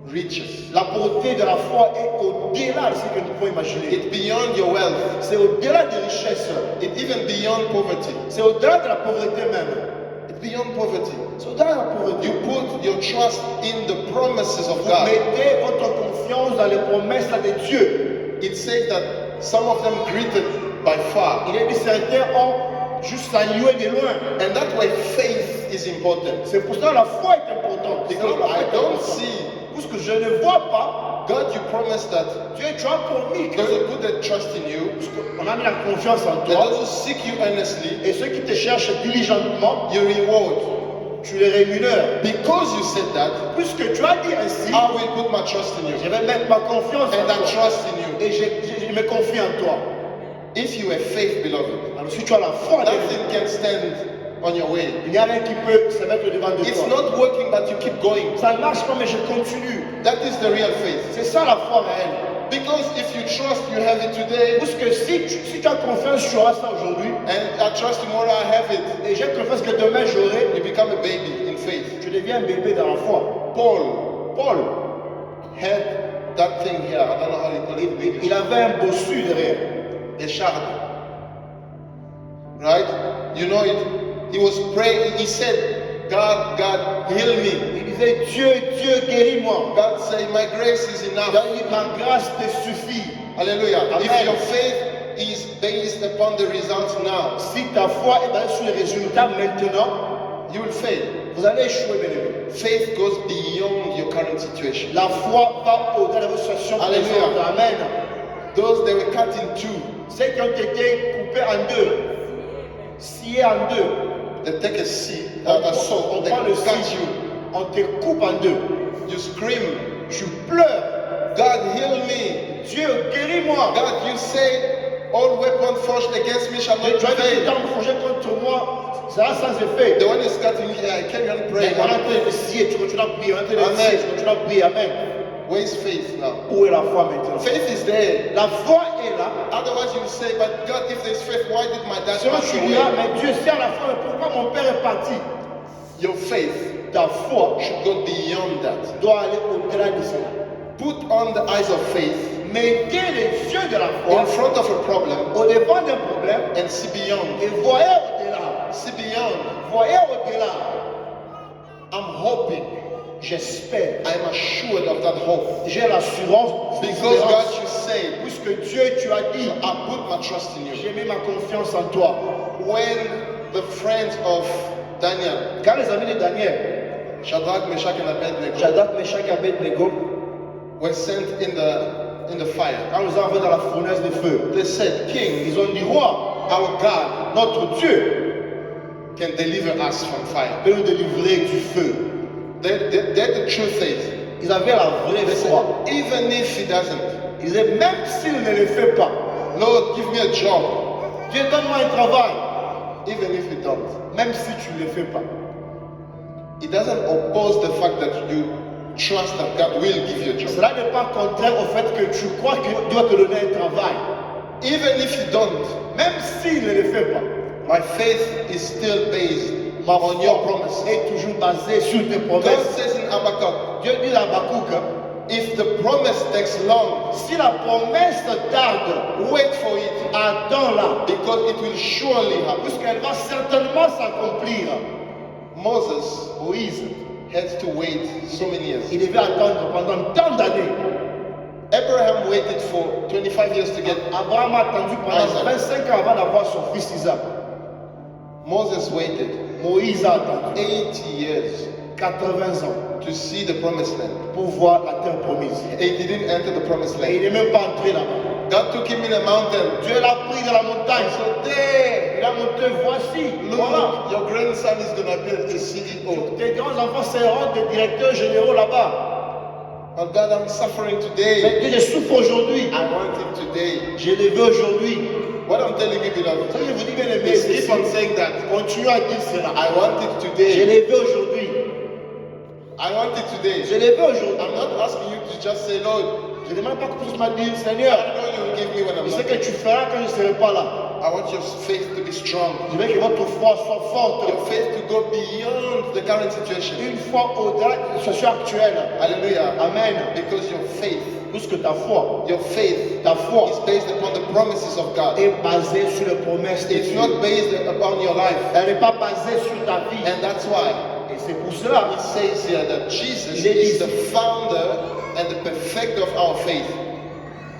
[SPEAKER 1] riches.
[SPEAKER 2] la portée de la foi est au-delà de ce que nous pouvons imaginer.
[SPEAKER 1] It's beyond your wealth.
[SPEAKER 2] C'est au-delà des richesses.
[SPEAKER 1] It's even beyond poverty.
[SPEAKER 2] C'est au-delà de la pauvreté même.
[SPEAKER 1] It's beyond poverty.
[SPEAKER 2] C'est au-delà de la pauvreté.
[SPEAKER 1] You put your trust in the promises of
[SPEAKER 2] Vous
[SPEAKER 1] God.
[SPEAKER 2] mettez votre confiance dans les promesses de Dieu.
[SPEAKER 1] It says that some of them greeted by far.
[SPEAKER 2] Il est dit certains ont juste salué de loin.
[SPEAKER 1] And that's why faith is important.
[SPEAKER 2] C'est pour ça que la foi est importante. C'est
[SPEAKER 1] Because
[SPEAKER 2] là la foi
[SPEAKER 1] I
[SPEAKER 2] est
[SPEAKER 1] don't
[SPEAKER 2] importante.
[SPEAKER 1] see,
[SPEAKER 2] Puisque je ne vois pas,
[SPEAKER 1] God, you promised that
[SPEAKER 2] Dieu, tu as promis que
[SPEAKER 1] those who put their trust in you,
[SPEAKER 2] on a mis la confiance en
[SPEAKER 1] that
[SPEAKER 2] toi.
[SPEAKER 1] those who seek you earnestly,
[SPEAKER 2] Et ceux qui te cherchent diligentement,
[SPEAKER 1] you reward.
[SPEAKER 2] tu les rémunères.
[SPEAKER 1] Because you said that,
[SPEAKER 2] Puisque tu as dit ainsi,
[SPEAKER 1] I will put my trust in
[SPEAKER 2] je
[SPEAKER 1] you.
[SPEAKER 2] vais mettre ma confiance
[SPEAKER 1] And I
[SPEAKER 2] en toi.
[SPEAKER 1] trust in you.
[SPEAKER 2] Et je me confie en toi.
[SPEAKER 1] If you have faith, beloved,
[SPEAKER 2] Alors si tu as la foi,
[SPEAKER 1] nothing can stand on your way.
[SPEAKER 2] il n'y a rien qui peut se mettre devant de
[SPEAKER 1] It's
[SPEAKER 2] toi.
[SPEAKER 1] not working, but you keep going.
[SPEAKER 2] Ça ne marche pas, mais je continue.
[SPEAKER 1] That is the real faith.
[SPEAKER 2] C'est ça la foi réelle.
[SPEAKER 1] Because if you trust, you have it today,
[SPEAKER 2] Puisque si tu as confiance, tu auras ça aujourd'hui.
[SPEAKER 1] and I trust tomorrow I have it,
[SPEAKER 2] Et j'ai confiance que demain j'aurai.
[SPEAKER 1] you become a baby in faith.
[SPEAKER 2] Tu deviens un bébé dans la foi. Paul,
[SPEAKER 1] Had that thing here, I don't know how you call it in English.
[SPEAKER 2] il avait un bossu derrière.
[SPEAKER 1] Eshard. Right? You know it. He was praying. He said, God, heal me.
[SPEAKER 2] Il disait, Dieu, guéris-moi.
[SPEAKER 1] God say, my grace is
[SPEAKER 2] Il
[SPEAKER 1] enough.
[SPEAKER 2] a dit, ma grâce te suffit.
[SPEAKER 1] Hallelujah.
[SPEAKER 2] Amen.
[SPEAKER 1] If your faith is based upon the results now,
[SPEAKER 2] Si ta foi est basée sur les résultats maintenant,
[SPEAKER 1] you will fail.
[SPEAKER 2] vous allez échouer, bien aimé.
[SPEAKER 1] Faith goes beyond your current situation.
[SPEAKER 2] La foi va au-delà de votre situation
[SPEAKER 1] Alléluia.
[SPEAKER 2] présente. Amen.
[SPEAKER 1] Those they were cut in two.
[SPEAKER 2] Ceux qui ont été coupés en deux, sciés en deux,
[SPEAKER 1] They take a seed,
[SPEAKER 2] on
[SPEAKER 1] a saw,
[SPEAKER 2] prend
[SPEAKER 1] they
[SPEAKER 2] le
[SPEAKER 1] cut
[SPEAKER 2] scie,
[SPEAKER 1] you.
[SPEAKER 2] on te coupe en deux.
[SPEAKER 1] You scream,
[SPEAKER 2] Tu pleures.
[SPEAKER 1] God heal me.
[SPEAKER 2] Dieu, guéris-moi.
[SPEAKER 1] God, you say all weapons forged against me shall not
[SPEAKER 2] Tu as dit,
[SPEAKER 1] prevail.
[SPEAKER 2] tant forgé contre moi, ça sera sans effet.
[SPEAKER 1] The one is cutting me, I carry on
[SPEAKER 2] Mais
[SPEAKER 1] praying.
[SPEAKER 2] on est en train de scier, tu continues à prier, on est en train de
[SPEAKER 1] Amen.
[SPEAKER 2] scier, tu continues à prier. Amen.
[SPEAKER 1] Where is faith now?
[SPEAKER 2] Où est la foi maintenant?
[SPEAKER 1] Faith is there.
[SPEAKER 2] La foi est là.
[SPEAKER 1] Otherwise, you will say, but God, if there's faith, why did my dad
[SPEAKER 2] Sinon,
[SPEAKER 1] pass
[SPEAKER 2] tu diras,
[SPEAKER 1] away?
[SPEAKER 2] mais Dieu, c'est à la foi, mais pourquoi mon père est parti?
[SPEAKER 1] Your faith
[SPEAKER 2] Ta foi
[SPEAKER 1] should go beyond that.
[SPEAKER 2] doit aller au-delà de cela.
[SPEAKER 1] Put on the eyes of faith
[SPEAKER 2] Mettez les yeux de la
[SPEAKER 1] in
[SPEAKER 2] foi
[SPEAKER 1] front of a problem
[SPEAKER 2] au devant d'un problème
[SPEAKER 1] and see beyond.
[SPEAKER 2] et voyez au-delà.
[SPEAKER 1] See beyond.
[SPEAKER 2] Voyez au-delà.
[SPEAKER 1] I'm hoping.
[SPEAKER 2] J'espère.
[SPEAKER 1] I'm assured of that hope.
[SPEAKER 2] J'ai l'assurance
[SPEAKER 1] Because God,
[SPEAKER 2] d'espérance.
[SPEAKER 1] you say,
[SPEAKER 2] Puisque Dieu, tu as dit,
[SPEAKER 1] I put my trust in you.
[SPEAKER 2] j'ai mis ma confiance en toi.
[SPEAKER 1] When the friends of Daniel,
[SPEAKER 2] Quand les amis de Daniel,
[SPEAKER 1] Shadrach, Meshach, and Abednego,
[SPEAKER 2] Shadrach, Meshach et Abednego,
[SPEAKER 1] were sent in the fire,
[SPEAKER 2] quand nous avons dans la fournaise de feu,
[SPEAKER 1] they said, King,
[SPEAKER 2] ils ont dit, roi,
[SPEAKER 1] our God
[SPEAKER 2] notre Dieu
[SPEAKER 1] can deliver us from fire.
[SPEAKER 2] peut nous délivrer du feu.
[SPEAKER 1] That's the true faith.
[SPEAKER 2] Ils avaient la vraie
[SPEAKER 1] They
[SPEAKER 2] foi.
[SPEAKER 1] said, even if he doesn't,
[SPEAKER 2] Ils disaient, même s'il ne le fait pas,
[SPEAKER 1] Lord, give me a job.
[SPEAKER 2] Dieu donne-moi un travail.
[SPEAKER 1] Even if he don't,
[SPEAKER 2] Même si tu ne le fais pas.
[SPEAKER 1] it doesn't oppose the fact that you trust that God will give you a job.
[SPEAKER 2] Cela n'est pas contraire au fait que tu crois que Dieu doit te donner un travail.
[SPEAKER 1] Even if you don't,
[SPEAKER 2] Même s'il ne le fait pas.
[SPEAKER 1] my faith is still based
[SPEAKER 2] Ma
[SPEAKER 1] on your
[SPEAKER 2] foi
[SPEAKER 1] promise.
[SPEAKER 2] est toujours basée sur tes
[SPEAKER 1] God
[SPEAKER 2] promesses.
[SPEAKER 1] says in Habakkuk,
[SPEAKER 2] Dieu dit à Habakkuk,
[SPEAKER 1] if the promise takes long,
[SPEAKER 2] si la promesse tarde,
[SPEAKER 1] wait for it,
[SPEAKER 2] attends-la,
[SPEAKER 1] because it will surely happen.
[SPEAKER 2] puisqu'elle va certainement s'accomplir.
[SPEAKER 1] Moses
[SPEAKER 2] Moïse,
[SPEAKER 1] had to wait so many years.
[SPEAKER 2] il devait attendre pendant tant d'années.
[SPEAKER 1] Abraham waited for 25 years to get.
[SPEAKER 2] Abraham a attendu pendant
[SPEAKER 1] Isaac.
[SPEAKER 2] 25 ans avant d'avoir son fils Isaac.
[SPEAKER 1] Moses waited
[SPEAKER 2] Moïse a attendu
[SPEAKER 1] 80 years
[SPEAKER 2] 80 ans
[SPEAKER 1] to see the promised land.
[SPEAKER 2] pour voir la terre promise.
[SPEAKER 1] And he didn't enter the promised
[SPEAKER 2] Et il
[SPEAKER 1] land.
[SPEAKER 2] n'est même pas entré là-bas.
[SPEAKER 1] God took him in a mountain.
[SPEAKER 2] Dieu l'a pris dans la montagne.
[SPEAKER 1] So there,
[SPEAKER 2] Il a monté, voici, voilà.
[SPEAKER 1] look, your grandson is gonna be a CEO.
[SPEAKER 2] Tes grands-enfants seront des directeurs généraux là-bas.
[SPEAKER 1] But God, I'm suffering
[SPEAKER 2] Mais
[SPEAKER 1] today.
[SPEAKER 2] Dieu, je souffre aujourd'hui.
[SPEAKER 1] I want it today.
[SPEAKER 2] Je l'ai vu aujourd'hui.
[SPEAKER 1] What I'm telling you, beloved,
[SPEAKER 2] Ça, je vous dis bien aimé,
[SPEAKER 1] is keep on saying that.
[SPEAKER 2] continue à dire cela.
[SPEAKER 1] I want it
[SPEAKER 2] Je
[SPEAKER 1] today.
[SPEAKER 2] l'ai vu aujourd'hui.
[SPEAKER 1] I want it today.
[SPEAKER 2] Je l'ai vu aujourd'hui.
[SPEAKER 1] I'm not asking you to just say, Lord,
[SPEAKER 2] Je ne demande pas que tu m'as dit,
[SPEAKER 1] I
[SPEAKER 2] Seigneur,
[SPEAKER 1] know you will give me when I'm
[SPEAKER 2] je sais
[SPEAKER 1] not.
[SPEAKER 2] que tu feras quand je ne serai pas là.
[SPEAKER 1] I want your faith to be strong.
[SPEAKER 2] Je veux que votre foi soit forte.
[SPEAKER 1] Your faith to go beyond the current situation.
[SPEAKER 2] Une fois au-delà de la situation actuelle.
[SPEAKER 1] Hallelujah.
[SPEAKER 2] Amen.
[SPEAKER 1] Because your faith
[SPEAKER 2] Puisque ta foi,
[SPEAKER 1] is based upon the promises of God.
[SPEAKER 2] est basée sur les promesses de
[SPEAKER 1] It's
[SPEAKER 2] Dieu.
[SPEAKER 1] not based upon your life.
[SPEAKER 2] Elle n'est pas basée sur ta vie.
[SPEAKER 1] And that's why
[SPEAKER 2] Et c'est pour cela
[SPEAKER 1] it says here that Jesus
[SPEAKER 2] Il est
[SPEAKER 1] is
[SPEAKER 2] dit-
[SPEAKER 1] the founder and the perfecter of our faith.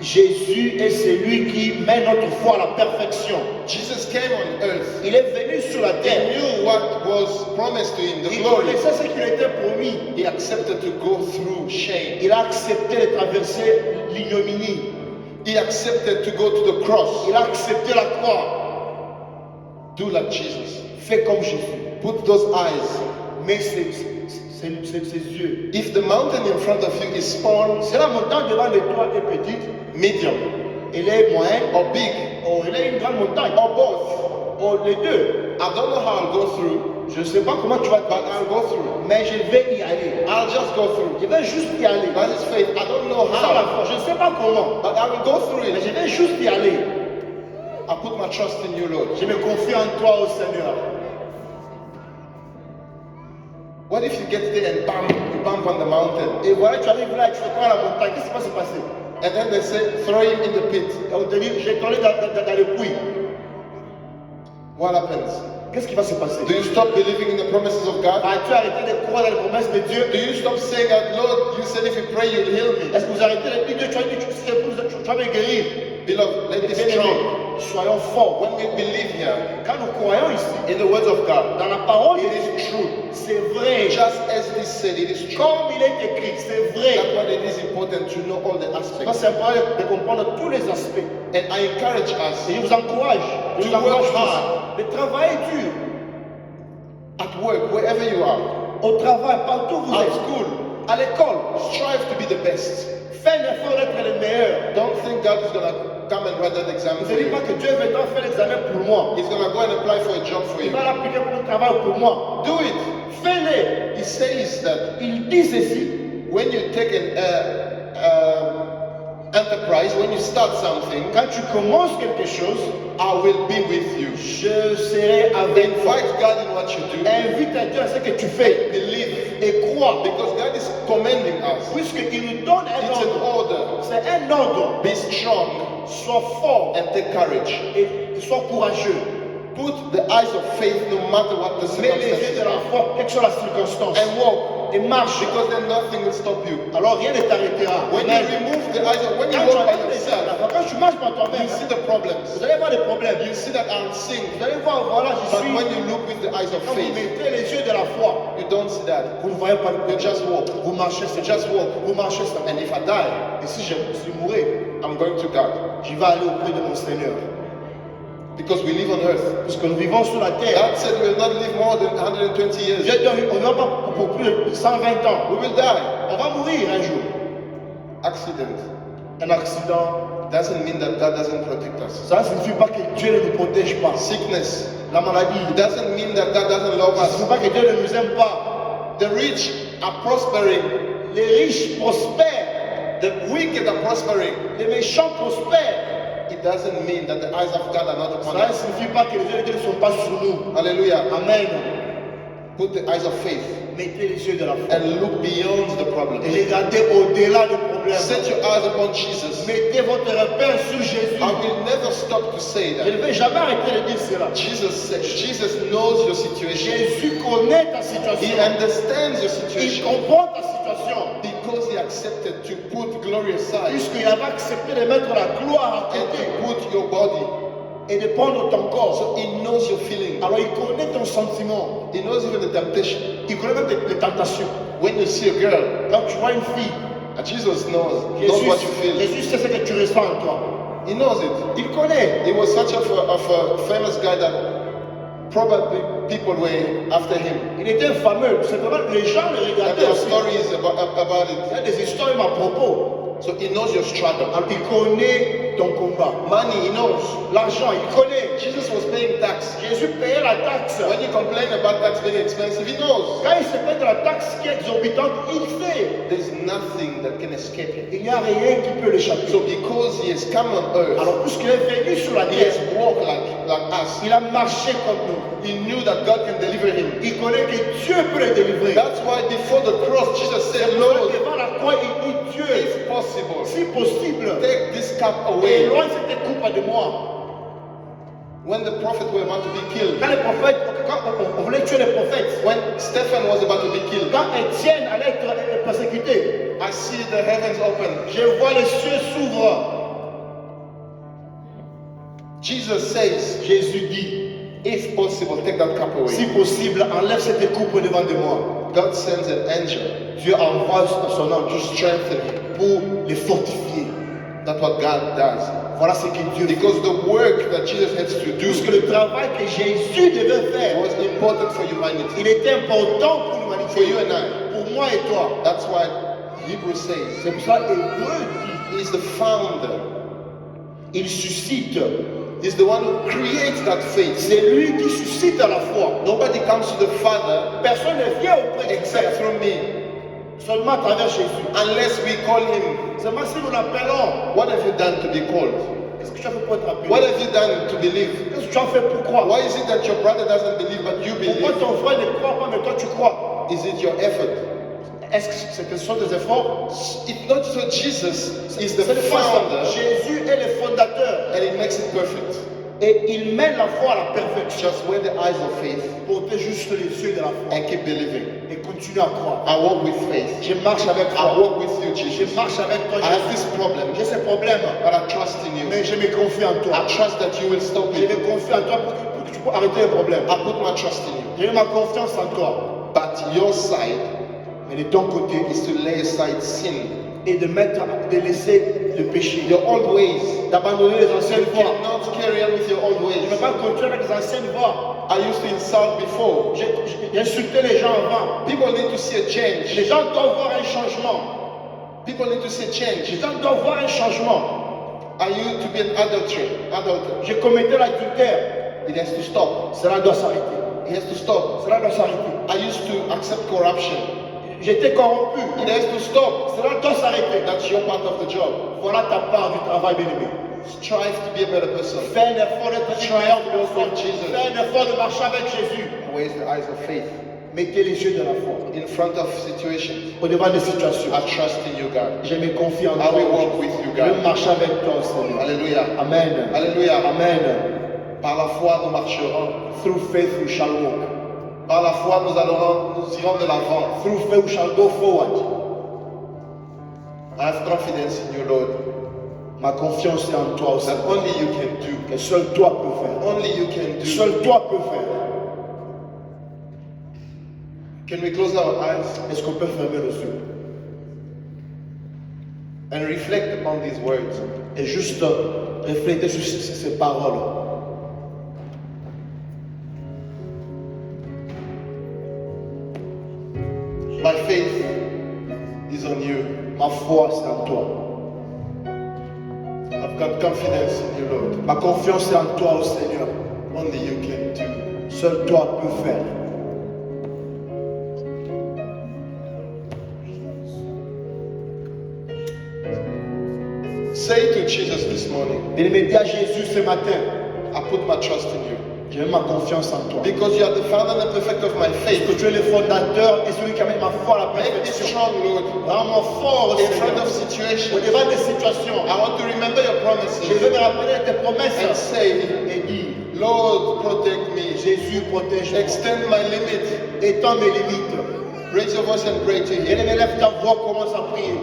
[SPEAKER 2] Jésus est celui qui met notre foi à la perfection.
[SPEAKER 1] Jesus came on earth.
[SPEAKER 2] Il est venu sur la
[SPEAKER 1] He
[SPEAKER 2] terre.
[SPEAKER 1] knew what was promised to him, the
[SPEAKER 2] Il
[SPEAKER 1] glory.
[SPEAKER 2] connaissait ce qui lui était promis.
[SPEAKER 1] He accepted to go through shame.
[SPEAKER 2] Il a accepté de traverser l'ignominie.
[SPEAKER 1] He accepted to go to the cross.
[SPEAKER 2] Il a accepté la croix.
[SPEAKER 1] Do like Jesus.
[SPEAKER 2] Fais comme Jésus.
[SPEAKER 1] Put those eyes.
[SPEAKER 2] Mais ses yeux.
[SPEAKER 1] If the mountain in front of you is small,
[SPEAKER 2] Si la montagne devant de toi est petite,
[SPEAKER 1] medium,
[SPEAKER 2] elle est moyenne,
[SPEAKER 1] or big,
[SPEAKER 2] ou elle est une grande montagne,
[SPEAKER 1] or both,
[SPEAKER 2] ou les deux.
[SPEAKER 1] I don't know how I'll go through,
[SPEAKER 2] Je ne sais pas comment tu vas te
[SPEAKER 1] but
[SPEAKER 2] battre,
[SPEAKER 1] I'll go through.
[SPEAKER 2] mais je vais y aller.
[SPEAKER 1] I'll just go through.
[SPEAKER 2] Je vais juste y aller.
[SPEAKER 1] That is faith. I don't know
[SPEAKER 2] Ça, la
[SPEAKER 1] how,
[SPEAKER 2] foi, je ne sais pas comment,
[SPEAKER 1] but I will go through
[SPEAKER 2] mais je
[SPEAKER 1] it.
[SPEAKER 2] vais juste y aller.
[SPEAKER 1] I put my trust in you, Lord.
[SPEAKER 2] Je me confie en toi, ô Seigneur.
[SPEAKER 1] What if you get there and bam, you bump on the mountain?
[SPEAKER 2] Et voilà, tu arrives là et tu te prends à la montagne. Qu'est-ce qui va se passer?
[SPEAKER 1] And then they say, throw him in the pit.
[SPEAKER 2] Et on te dit, j'ai tourné dans le puits.
[SPEAKER 1] What happens?
[SPEAKER 2] qu'est-ce qui va se passer?
[SPEAKER 1] Do you stop believing in the promises of God?
[SPEAKER 2] Vas-tu arrêter de croire dans les promesses de Dieu?
[SPEAKER 1] Do you stop saying that, Lord, you said if you pray, you'll heal me?
[SPEAKER 2] Est-ce que vous arrêtez de dire Dieu, tu as dit que tu vas me guérir?
[SPEAKER 1] Beloved, let us be
[SPEAKER 2] Bien-aimés,
[SPEAKER 1] strong.
[SPEAKER 2] soyons forts.
[SPEAKER 1] When we believe here
[SPEAKER 2] Quand nous croyons ici,
[SPEAKER 1] in the words of God,
[SPEAKER 2] dans la parole,
[SPEAKER 1] it is true.
[SPEAKER 2] c'est vrai.
[SPEAKER 1] Just as this said, it is true.
[SPEAKER 2] Comme il est écrit, c'est vrai.
[SPEAKER 1] That's why it is important to know all the aspects.
[SPEAKER 2] C'est important de comprendre tous les aspects.
[SPEAKER 1] And I encourage us
[SPEAKER 2] Et je vous encourage,
[SPEAKER 1] To work
[SPEAKER 2] tous de travailler dur.
[SPEAKER 1] at work, wherever you are,
[SPEAKER 2] Au travail, partout où vous
[SPEAKER 1] at
[SPEAKER 2] êtes,
[SPEAKER 1] school,
[SPEAKER 2] à l'école,
[SPEAKER 1] strive to be the best.
[SPEAKER 2] fais l'effort d'être le meilleur.
[SPEAKER 1] Don't think God is going to come and write that exam
[SPEAKER 2] Ne
[SPEAKER 1] for
[SPEAKER 2] dis pas
[SPEAKER 1] you.
[SPEAKER 2] que Dieu viendra faire l'examen pour moi.
[SPEAKER 1] He's going to go and apply for a job for
[SPEAKER 2] Il
[SPEAKER 1] you.
[SPEAKER 2] va l'appliquer pour un travail pour moi.
[SPEAKER 1] Do it.
[SPEAKER 2] Fais-le.
[SPEAKER 1] He says that
[SPEAKER 2] Il dit ceci.
[SPEAKER 1] when you take an enterprise, when you start something,
[SPEAKER 2] Quand tu commences quelque chose,
[SPEAKER 1] I will be with you.
[SPEAKER 2] je serai avec toi.
[SPEAKER 1] Invite God in what you do.
[SPEAKER 2] Invite à Dieu à ce que tu fais
[SPEAKER 1] Believe.
[SPEAKER 2] et crois.
[SPEAKER 1] Because God is commanding us.
[SPEAKER 2] Puisqu'il nous donne un
[SPEAKER 1] It's an
[SPEAKER 2] ordre.
[SPEAKER 1] order.
[SPEAKER 2] C'est un ordre.
[SPEAKER 1] Be strong
[SPEAKER 2] Sois fort
[SPEAKER 1] and take courage.
[SPEAKER 2] et sois courageux.
[SPEAKER 1] Put the eyes of faith no matter what the
[SPEAKER 2] Mets les yeux
[SPEAKER 1] circumstances
[SPEAKER 2] de la foi, quelle que soit la circonstance.
[SPEAKER 1] and walk.
[SPEAKER 2] Et marche.
[SPEAKER 1] Because then nothing will stop you.
[SPEAKER 2] Alors rien ne t'arrêtera.
[SPEAKER 1] When you
[SPEAKER 2] Amen.
[SPEAKER 1] remove the eyes of when you
[SPEAKER 2] Quand tu
[SPEAKER 1] walk by
[SPEAKER 2] enlèves les yeux de la
[SPEAKER 1] yourself,
[SPEAKER 2] foi, quand tu marches par toi-même,
[SPEAKER 1] you see the problems.
[SPEAKER 2] vous allez voir des problèmes.
[SPEAKER 1] You see that I'm seeing.
[SPEAKER 2] Vous allez voir, voilà, je
[SPEAKER 1] But
[SPEAKER 2] suis.
[SPEAKER 1] when you look with the eyes of
[SPEAKER 2] Quand vous
[SPEAKER 1] faith,
[SPEAKER 2] mettez les yeux de la foi,
[SPEAKER 1] you don't see that.
[SPEAKER 2] vous ne voyez pas le
[SPEAKER 1] You
[SPEAKER 2] problème.
[SPEAKER 1] just walk.
[SPEAKER 2] Vous marchez,
[SPEAKER 1] You
[SPEAKER 2] c'est
[SPEAKER 1] just walk.
[SPEAKER 2] Vous marchez, ça.
[SPEAKER 1] And if I die,
[SPEAKER 2] Et si je mourais,
[SPEAKER 1] I'm going to God.
[SPEAKER 2] je vais aller auprès de mon Seigneur.
[SPEAKER 1] Because we live on earth.
[SPEAKER 2] Parce que nous vivons sur la terre.
[SPEAKER 1] God said we will not live more than 120 years.
[SPEAKER 2] Dieu dit, on ne va pas pour plus de 120 ans.
[SPEAKER 1] We will die.
[SPEAKER 2] On va mourir un jour.
[SPEAKER 1] Accident
[SPEAKER 2] Un accident,
[SPEAKER 1] doesn't mean that God doesn't protect us.
[SPEAKER 2] ça ne signifie pas que Dieu ne nous protège pas.
[SPEAKER 1] Sickness
[SPEAKER 2] La maladie,
[SPEAKER 1] doesn't mean that God doesn't love
[SPEAKER 2] ça ne
[SPEAKER 1] us.
[SPEAKER 2] signifie pas que Dieu ne nous aime pas.
[SPEAKER 1] The rich are prospering.
[SPEAKER 2] Les riches prospèrent.
[SPEAKER 1] The wicked are prospering.
[SPEAKER 2] Les méchants prospèrent.
[SPEAKER 1] It doesn't mean that the eyes of God are not upon
[SPEAKER 2] Ça ne
[SPEAKER 1] us.
[SPEAKER 2] signifie pas que les yeux de Dieu ne sont pas sur nous.
[SPEAKER 1] Hallelujah.
[SPEAKER 2] Amen.
[SPEAKER 1] Put the eyes of faith
[SPEAKER 2] Mettez les yeux de la foi.
[SPEAKER 1] and look beyond the problem.
[SPEAKER 2] Et regardez au-delà du problème.
[SPEAKER 1] Set your eyes upon Jesus.
[SPEAKER 2] Mettez votre repère sur Jésus.
[SPEAKER 1] I will never stop to say
[SPEAKER 2] Je ne
[SPEAKER 1] that.
[SPEAKER 2] vais jamais arrêter de dire cela.
[SPEAKER 1] Jesus knows your situation.
[SPEAKER 2] Jésus connaît ta
[SPEAKER 1] He
[SPEAKER 2] situation.
[SPEAKER 1] understands your
[SPEAKER 2] Il
[SPEAKER 1] situation
[SPEAKER 2] comprend ta situation.
[SPEAKER 1] because he accepted to put glory aside
[SPEAKER 2] Puisqu'il avait accepté de mettre la gloire à
[SPEAKER 1] and
[SPEAKER 2] côté
[SPEAKER 1] to put your body.
[SPEAKER 2] et de prendre ton corps.
[SPEAKER 1] So he knows your feeling.
[SPEAKER 2] Alors il connaît ton sentiment.
[SPEAKER 1] He knows even the temptation.
[SPEAKER 2] Il connaît même les tentations.
[SPEAKER 1] When you see a girl,
[SPEAKER 2] Quand tu vois une fille,
[SPEAKER 1] Jesus knows
[SPEAKER 2] Jésus,
[SPEAKER 1] what you feel.
[SPEAKER 2] Jésus sait ce que tu ressens en toi.
[SPEAKER 1] He knows it.
[SPEAKER 2] Il connaît.
[SPEAKER 1] He was such of a famous guy that probably people were after him.
[SPEAKER 2] Il était fameux. C'est vraiment les gens le
[SPEAKER 1] And
[SPEAKER 2] regardaient
[SPEAKER 1] there are
[SPEAKER 2] aussi.
[SPEAKER 1] stories about
[SPEAKER 2] Il y
[SPEAKER 1] it.
[SPEAKER 2] a des histoires à propos.
[SPEAKER 1] So he knows your struggle.
[SPEAKER 2] Alors il connaît ton combat.
[SPEAKER 1] Money, he knows.
[SPEAKER 2] L'argent, il connaît.
[SPEAKER 1] Jesus was paying tax.
[SPEAKER 2] Jésus payait la taxe.
[SPEAKER 1] When you complain about tax being expensive, he knows.
[SPEAKER 2] Quand il se paie de la taxe qui est exorbitante, il sait.
[SPEAKER 1] There's nothing that can escape him.
[SPEAKER 2] Il n'y a rien qui peut l'échapper.
[SPEAKER 1] So because he has come on earth,
[SPEAKER 2] Alors puisqu'il est venu sur la
[SPEAKER 1] he has
[SPEAKER 2] terre,
[SPEAKER 1] walked like us.
[SPEAKER 2] il a marché comme nous.
[SPEAKER 1] He knew that God can deliver him.
[SPEAKER 2] Il connaît que Dieu peut le délivrer.
[SPEAKER 1] That's why before the cross, Jesus said,
[SPEAKER 2] C'est
[SPEAKER 1] Lord,
[SPEAKER 2] devant la croix, il dit Dieu,
[SPEAKER 1] if possible,
[SPEAKER 2] si possible,
[SPEAKER 1] take this cup away.
[SPEAKER 2] éloigne cette coupe de moi.
[SPEAKER 1] When the prophet were about to be killed,
[SPEAKER 2] Quand les prophètes, quand on voulait tuer les prophètes,
[SPEAKER 1] when Stephen was about to be killed,
[SPEAKER 2] quand Étienne allait être persécuté,
[SPEAKER 1] I see the heavens open.
[SPEAKER 2] je vois les cieux s'ouvrent.
[SPEAKER 1] Jesus says,
[SPEAKER 2] Jésus dit,
[SPEAKER 1] if possible, take that cup
[SPEAKER 2] si
[SPEAKER 1] away.
[SPEAKER 2] possible, enlève cette coupe devant de moi.
[SPEAKER 1] God sends an angel
[SPEAKER 2] Dieu envoie son ange
[SPEAKER 1] to strengthen him.
[SPEAKER 2] pour les fortifier.
[SPEAKER 1] That's what God does.
[SPEAKER 2] Voilà ce que Dieu fait.
[SPEAKER 1] Because the work that Jesus had to do
[SPEAKER 2] Puisque le travail que Jésus devait faire,
[SPEAKER 1] was important for humanity,
[SPEAKER 2] il était important pour
[SPEAKER 1] for
[SPEAKER 2] l'humanité,
[SPEAKER 1] you and I.
[SPEAKER 2] pour moi et toi.
[SPEAKER 1] That's why Hebrews says
[SPEAKER 2] C'est pour ça qu'Hébreu dit,
[SPEAKER 1] he's the founder.
[SPEAKER 2] il suscite.
[SPEAKER 1] He's the one who creates that faith.
[SPEAKER 2] C'est lui qui suscite à la foi.
[SPEAKER 1] Nobody comes to the Father
[SPEAKER 2] Personne ne vient auprès du
[SPEAKER 1] except
[SPEAKER 2] Père,
[SPEAKER 1] through me,
[SPEAKER 2] seulement à travers Jésus.
[SPEAKER 1] unless we call him.
[SPEAKER 2] Seulement si nous l'appelons,
[SPEAKER 1] What have you done to be called?
[SPEAKER 2] qu'est-ce que tu as fait pour être appelé?
[SPEAKER 1] What have you done to believe?
[SPEAKER 2] Qu'est-ce que tu as fait pour croire?
[SPEAKER 1] Why is it that your brother doesn't believe but you
[SPEAKER 2] Pourquoi
[SPEAKER 1] believe?
[SPEAKER 2] ton frère ne croit pas mais toi tu crois?
[SPEAKER 1] Is it your effort?
[SPEAKER 2] Est-ce que ce sont des efforts?
[SPEAKER 1] It's not so. Jesus is the
[SPEAKER 2] C'est le founder.
[SPEAKER 1] founder
[SPEAKER 2] Jésus est le fondateur.
[SPEAKER 1] and it makes it perfect.
[SPEAKER 2] Et il mène la foi à la perfection.
[SPEAKER 1] Just wear the eyes of faith
[SPEAKER 2] Portez juste les yeux de la foi
[SPEAKER 1] and keep believing.
[SPEAKER 2] et continue à croire.
[SPEAKER 1] I walk with faith.
[SPEAKER 2] Je marche avec
[SPEAKER 1] I
[SPEAKER 2] toi.
[SPEAKER 1] walk with you,
[SPEAKER 2] Je
[SPEAKER 1] Jesus.
[SPEAKER 2] marche avec toi,
[SPEAKER 1] I have
[SPEAKER 2] Jésus.
[SPEAKER 1] this problem,
[SPEAKER 2] J'ai ces problèmes,
[SPEAKER 1] but I trust in you.
[SPEAKER 2] mais je me confie en toi.
[SPEAKER 1] I trust that you will stop
[SPEAKER 2] Je
[SPEAKER 1] it.
[SPEAKER 2] me confie en toi pour que tu puisses arrêter les problèmes.
[SPEAKER 1] I put my trust in you.
[SPEAKER 2] J'ai ma confiance en toi.
[SPEAKER 1] But your side
[SPEAKER 2] Mais de ton côté,
[SPEAKER 1] is to lay aside sin,
[SPEAKER 2] et de laisser le péché,
[SPEAKER 1] your old ways.
[SPEAKER 2] d'abandonner les
[SPEAKER 1] You
[SPEAKER 2] anciennes voies.
[SPEAKER 1] cannot carry on with your old
[SPEAKER 2] Je ne
[SPEAKER 1] ways.
[SPEAKER 2] vais pas continuer avec les anciennes voies.
[SPEAKER 1] I used to insult before.
[SPEAKER 2] J'ai insulté les gens avant.
[SPEAKER 1] People need to see a
[SPEAKER 2] Les
[SPEAKER 1] change.
[SPEAKER 2] gens doivent voir un changement.
[SPEAKER 1] People need to see a
[SPEAKER 2] Les
[SPEAKER 1] change.
[SPEAKER 2] gens doivent voir un changement.
[SPEAKER 1] I used to be an adulterer.
[SPEAKER 2] J'ai commetté l'adultère.
[SPEAKER 1] It has to stop.
[SPEAKER 2] Cela doit s'arrêter.
[SPEAKER 1] It has to stop.
[SPEAKER 2] Cela doit s'arrêter.
[SPEAKER 1] I used to accept corruption.
[SPEAKER 2] J'étais corrompu.
[SPEAKER 1] It has to stop.
[SPEAKER 2] Cela doit s'arrêter.
[SPEAKER 1] That's your part of the job.
[SPEAKER 2] Voilà ta part du travail, bien-aimé.
[SPEAKER 1] Strive to be a better person.
[SPEAKER 2] Fais un effort d'être un meilleur de
[SPEAKER 1] With Jesus.
[SPEAKER 2] Fais un effort de marcher avec Jésus.
[SPEAKER 1] Where's the eyes of faith?
[SPEAKER 2] Mettez les yeux de la foi.
[SPEAKER 1] In front of situations,
[SPEAKER 2] Au devant des situations.
[SPEAKER 1] I trust in you, God.
[SPEAKER 2] Je me confie en
[SPEAKER 1] I
[SPEAKER 2] toi.
[SPEAKER 1] will walk with you,
[SPEAKER 2] Je vais
[SPEAKER 1] God.
[SPEAKER 2] marcher avec toi, Seigneur.
[SPEAKER 1] Alléluia.
[SPEAKER 2] Amen.
[SPEAKER 1] Alléluia.
[SPEAKER 2] Amen.
[SPEAKER 1] Par la foi, nous marcherons.
[SPEAKER 2] Through faith we shall walk.
[SPEAKER 1] Par la foi, nous irons de l'avant.
[SPEAKER 2] Through faith we shall go forward.
[SPEAKER 1] I have confidence in you, Lord,
[SPEAKER 2] Ma confiance est en toi,
[SPEAKER 1] that
[SPEAKER 2] Seigneur.
[SPEAKER 1] only you can do.
[SPEAKER 2] Que seul toi peux faire.
[SPEAKER 1] Only you can do.
[SPEAKER 2] Seul toi peux faire.
[SPEAKER 1] Can we close our eyes
[SPEAKER 2] Est-ce qu'on peut fermer les yeux
[SPEAKER 1] and reflect upon these words?
[SPEAKER 2] et juste réfléchir sur ces paroles?
[SPEAKER 1] My faith is on you.
[SPEAKER 2] Ma foi, c'est en toi.
[SPEAKER 1] I've got confidence in you, Lord.
[SPEAKER 2] Ma confiance est en toi, oh Seigneur.
[SPEAKER 1] Only you can do.
[SPEAKER 2] Seul toi peux faire.
[SPEAKER 1] Say to Jesus this morning,
[SPEAKER 2] Bien-aimé, dis à Jésus ce matin,
[SPEAKER 1] I put my trust in you.
[SPEAKER 2] je mets ma confiance en toi.
[SPEAKER 1] Because you are the founder and the perfecter of my
[SPEAKER 2] Parce
[SPEAKER 1] faith.
[SPEAKER 2] que tu es le fondateur et celui qui amène ma foi à la
[SPEAKER 1] Make me
[SPEAKER 2] perfection.
[SPEAKER 1] strong, Lord,
[SPEAKER 2] Rends-moi fort,
[SPEAKER 1] in front
[SPEAKER 2] Seigneur.
[SPEAKER 1] of
[SPEAKER 2] Au
[SPEAKER 1] situations.
[SPEAKER 2] devant des situations,
[SPEAKER 1] I want to remember your
[SPEAKER 2] je
[SPEAKER 1] promises
[SPEAKER 2] veux me rappeler tes
[SPEAKER 1] and
[SPEAKER 2] promesses
[SPEAKER 1] say,
[SPEAKER 2] et dire,
[SPEAKER 1] Lord, protect me.
[SPEAKER 2] Jésus protège-moi.
[SPEAKER 1] Extend my limit.
[SPEAKER 2] Étends mes limites.
[SPEAKER 1] Raise your voice and pray to Him.
[SPEAKER 2] Bien-aimé, lève ta voix, commence à prier.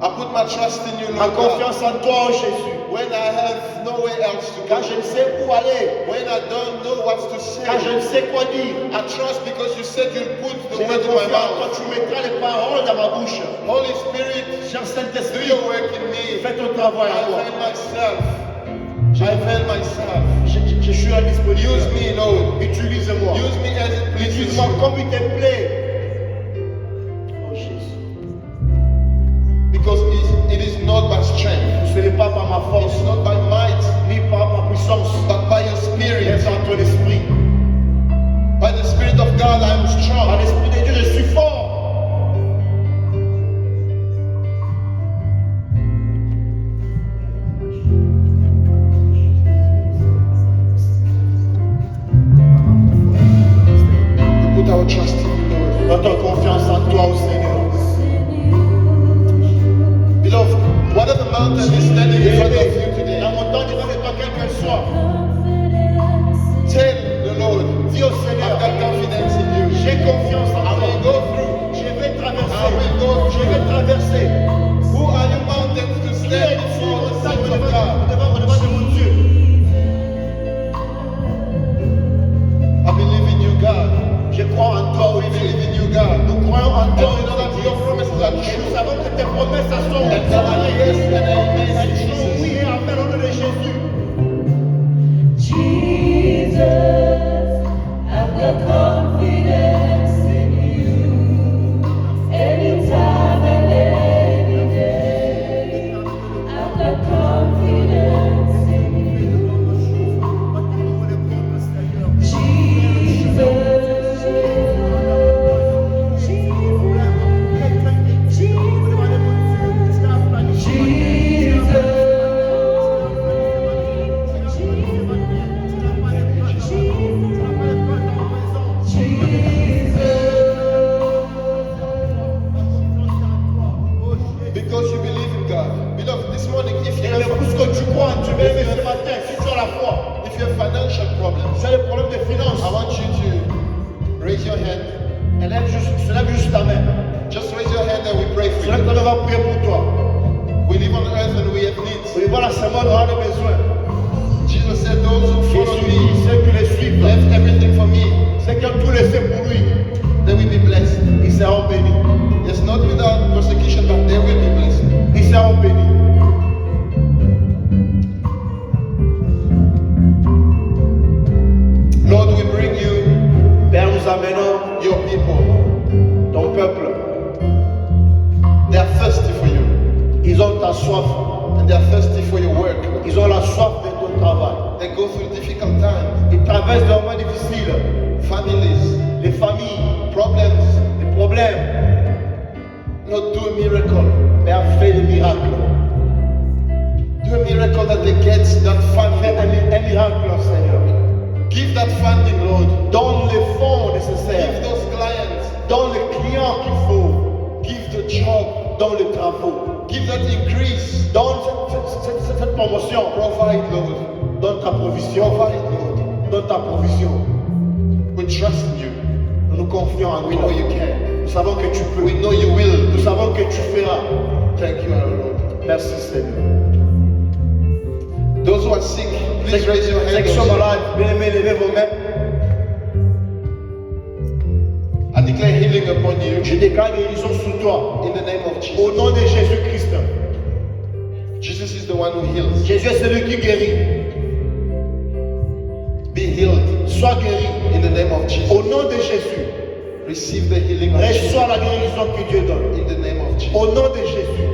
[SPEAKER 1] I put my trust in you,
[SPEAKER 2] Ma
[SPEAKER 1] Lord God.
[SPEAKER 2] confiance en toi, oh Jésus.
[SPEAKER 1] When I have nowhere else to
[SPEAKER 2] Quand
[SPEAKER 1] go.
[SPEAKER 2] je ne sais où aller,
[SPEAKER 1] When I don't know what to say.
[SPEAKER 2] quand je ne sais quoi dire,
[SPEAKER 1] I trust because you said you'll put the
[SPEAKER 2] je me
[SPEAKER 1] word in my
[SPEAKER 2] confie en toi,
[SPEAKER 1] mouth.
[SPEAKER 2] tu mettras les paroles dans ma bouche.
[SPEAKER 1] Holy Spirit,
[SPEAKER 2] Cher
[SPEAKER 1] do
[SPEAKER 2] Saint-Esprit,
[SPEAKER 1] your work in me.
[SPEAKER 2] fais ton travail
[SPEAKER 1] I
[SPEAKER 2] en moi.
[SPEAKER 1] avail myself. I avail myself.
[SPEAKER 2] Je suis là disponible.
[SPEAKER 1] Use me, Lord.
[SPEAKER 2] Utilise-moi.
[SPEAKER 1] Use me as it pleases
[SPEAKER 2] Utilise-moi
[SPEAKER 1] you.
[SPEAKER 2] comme il te plaît. Oh Jésus.
[SPEAKER 1] Because it is not by strength,
[SPEAKER 2] Ce n'est pas par ma force,
[SPEAKER 1] it's not by might,
[SPEAKER 2] ni par ma puissance,
[SPEAKER 1] but by your
[SPEAKER 2] mais
[SPEAKER 1] Spirit.
[SPEAKER 2] par ton esprit.
[SPEAKER 1] By the Spirit of God, I am
[SPEAKER 2] Par
[SPEAKER 1] strong.
[SPEAKER 2] l'esprit de Dieu, je suis fort.
[SPEAKER 1] We put our trust in you, Lord.
[SPEAKER 2] Notre confiance en toi, au Seigneur.
[SPEAKER 1] Beloved, whatever mountain is standing in front of you today,
[SPEAKER 2] Dans mon temps devant de toi, quel que soit,
[SPEAKER 1] tell the Lord,
[SPEAKER 2] dis au
[SPEAKER 1] I've
[SPEAKER 2] Seigneur,
[SPEAKER 1] got confidence in you.
[SPEAKER 2] j'ai confiance en
[SPEAKER 1] I will
[SPEAKER 2] toi.
[SPEAKER 1] go through.
[SPEAKER 2] Je vais traverser.
[SPEAKER 1] I will go
[SPEAKER 2] Je
[SPEAKER 1] through.
[SPEAKER 2] vais traverser.
[SPEAKER 1] Who are you mountains to
[SPEAKER 2] Qui est
[SPEAKER 1] stand
[SPEAKER 2] ici
[SPEAKER 1] before
[SPEAKER 2] au
[SPEAKER 1] the
[SPEAKER 2] devant,
[SPEAKER 1] sons of God?
[SPEAKER 2] devant de mon Dieu?
[SPEAKER 1] I believe in you, God.
[SPEAKER 2] Je crois en toi,
[SPEAKER 1] We
[SPEAKER 2] oui.
[SPEAKER 1] believe in you, God.
[SPEAKER 2] Nous croyons en
[SPEAKER 1] And
[SPEAKER 2] toi.
[SPEAKER 1] we know that your promises are
[SPEAKER 2] Et
[SPEAKER 1] true.
[SPEAKER 2] nous savons que tes promesses elles sont
[SPEAKER 1] And that are yes and amen in
[SPEAKER 2] Elles sont
[SPEAKER 1] Jesus.
[SPEAKER 2] oui et amen au nom de Jésus.
[SPEAKER 3] Jesus, I've got confidence in you. Anytime and any day, I've got confidence in you. Jesus, Jesus,
[SPEAKER 1] problems,
[SPEAKER 2] Tu as des problèmes de finances.
[SPEAKER 1] I want you to raise your hand.
[SPEAKER 2] Lève juste ta main.
[SPEAKER 1] Just raise your hand and we pray for
[SPEAKER 2] Lève
[SPEAKER 1] you.
[SPEAKER 2] ta main, on va prier pour toi.
[SPEAKER 1] We live on earth and we have needs.
[SPEAKER 2] Oui, voilà, c'est moi, on aura des besoins.
[SPEAKER 1] Jesus said, those who follow
[SPEAKER 2] Jésus
[SPEAKER 1] me,
[SPEAKER 2] dit, ceux qui les suivent,
[SPEAKER 1] left everything for me,
[SPEAKER 2] ceux qui ont tout laissé pour lui,
[SPEAKER 1] they will be blessed.
[SPEAKER 2] ils seront bénis.
[SPEAKER 1] Yes, not without persecution, but they will be blessed.
[SPEAKER 2] Ils seront bénis.
[SPEAKER 1] Lord, we bring you
[SPEAKER 2] Père, nous amenons
[SPEAKER 1] your people.
[SPEAKER 2] ton peuple.
[SPEAKER 1] They are thirsty for you.
[SPEAKER 2] Ils ont ta soif.
[SPEAKER 1] And they are thirsty for your work.
[SPEAKER 2] Ils ont la soif de ton travail.
[SPEAKER 1] They go through difficult times.
[SPEAKER 2] Ils traversent des moments difficiles.
[SPEAKER 1] Families,
[SPEAKER 2] Les familles,
[SPEAKER 1] problems.
[SPEAKER 2] les problèmes.
[SPEAKER 1] Lord, do a miracle.
[SPEAKER 2] Père, fais des miracles.
[SPEAKER 1] Do a miracle that they get that
[SPEAKER 2] Fais
[SPEAKER 1] funding.
[SPEAKER 2] un miracle, Seigneur.
[SPEAKER 1] Give that funding, Lord.
[SPEAKER 2] Donne les fonds
[SPEAKER 1] Give
[SPEAKER 2] nécessaires.
[SPEAKER 1] those clients.
[SPEAKER 2] Donne les clients qu'il faut.
[SPEAKER 1] Give the job.
[SPEAKER 2] Donne les travaux.
[SPEAKER 1] Give that increase.
[SPEAKER 2] Donne cette promotion.
[SPEAKER 1] Provide, Lord.
[SPEAKER 2] Donne ta provision.
[SPEAKER 1] Provide, Lord.
[SPEAKER 2] Donne ta provision.
[SPEAKER 1] We trust in you.
[SPEAKER 2] Nous nous confions en
[SPEAKER 1] We
[SPEAKER 2] toi.
[SPEAKER 1] know you can.
[SPEAKER 2] Nous savons que tu peux.
[SPEAKER 1] We know you will.
[SPEAKER 2] Nous savons que tu feras.
[SPEAKER 1] Thank you, our Lord.
[SPEAKER 2] Merci Seigneur.
[SPEAKER 1] Those who are sick, please raise your
[SPEAKER 2] Ceux qui sont
[SPEAKER 1] hands.
[SPEAKER 2] malades, bien aimés, levez vos mains.
[SPEAKER 1] I declare healing upon you
[SPEAKER 2] Je déclare guérison sur toi.
[SPEAKER 1] in the name of
[SPEAKER 2] Au
[SPEAKER 1] Jesus.
[SPEAKER 2] nom de Jésus-Christ.
[SPEAKER 1] Jesus is the one who heals.
[SPEAKER 2] Jésus est celui qui guérit.
[SPEAKER 1] Be healed
[SPEAKER 2] Sois guéri.
[SPEAKER 1] in the name of Jesus.
[SPEAKER 2] Au nom de Jésus.
[SPEAKER 1] Receive the healing of Jesus
[SPEAKER 2] Reçois la guérison que Dieu donne.
[SPEAKER 1] in the name of Jesus.
[SPEAKER 2] Au nom de Jésus.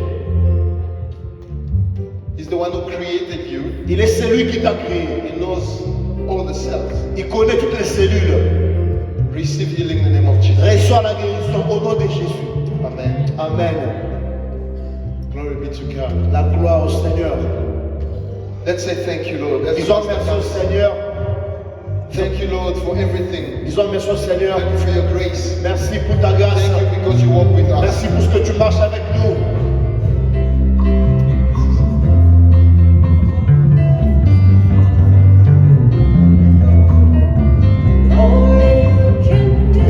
[SPEAKER 1] He's the one who created you.
[SPEAKER 2] Il est celui qui t'a créé.
[SPEAKER 1] He knows all the cells.
[SPEAKER 2] Il connaît toutes les cellules.
[SPEAKER 1] Receive healing in the name of Jesus.
[SPEAKER 2] Reçois la guérison au nom de Jésus.
[SPEAKER 1] Amen.
[SPEAKER 2] Amen.
[SPEAKER 1] Glory be to God.
[SPEAKER 2] La gloire au Seigneur.
[SPEAKER 1] Let's say thank you, Lord. Let's
[SPEAKER 2] Disons merci au Seigneur.
[SPEAKER 1] Thank you, Lord, for everything.
[SPEAKER 2] Disons merci au Seigneur.
[SPEAKER 1] Thank you for your grace.
[SPEAKER 2] Merci pour ta grâce.
[SPEAKER 1] Thank you because you walk with us.
[SPEAKER 2] Merci pour ce que tu marches avec nous.
[SPEAKER 3] Only you can do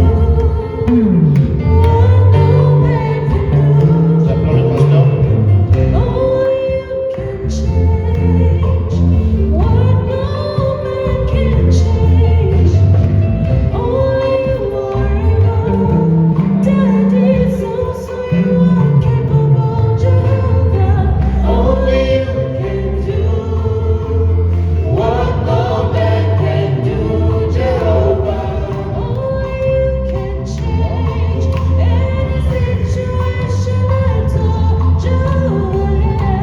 [SPEAKER 3] what no man can
[SPEAKER 2] Nous appelons le pasteur.
[SPEAKER 3] do. Only you can change what no man can change. Only you are able. Daddy, so you are capable, Jehovah. Only you can do what no man can do, Jehovah. Only you can change any situation at all, Jehovah.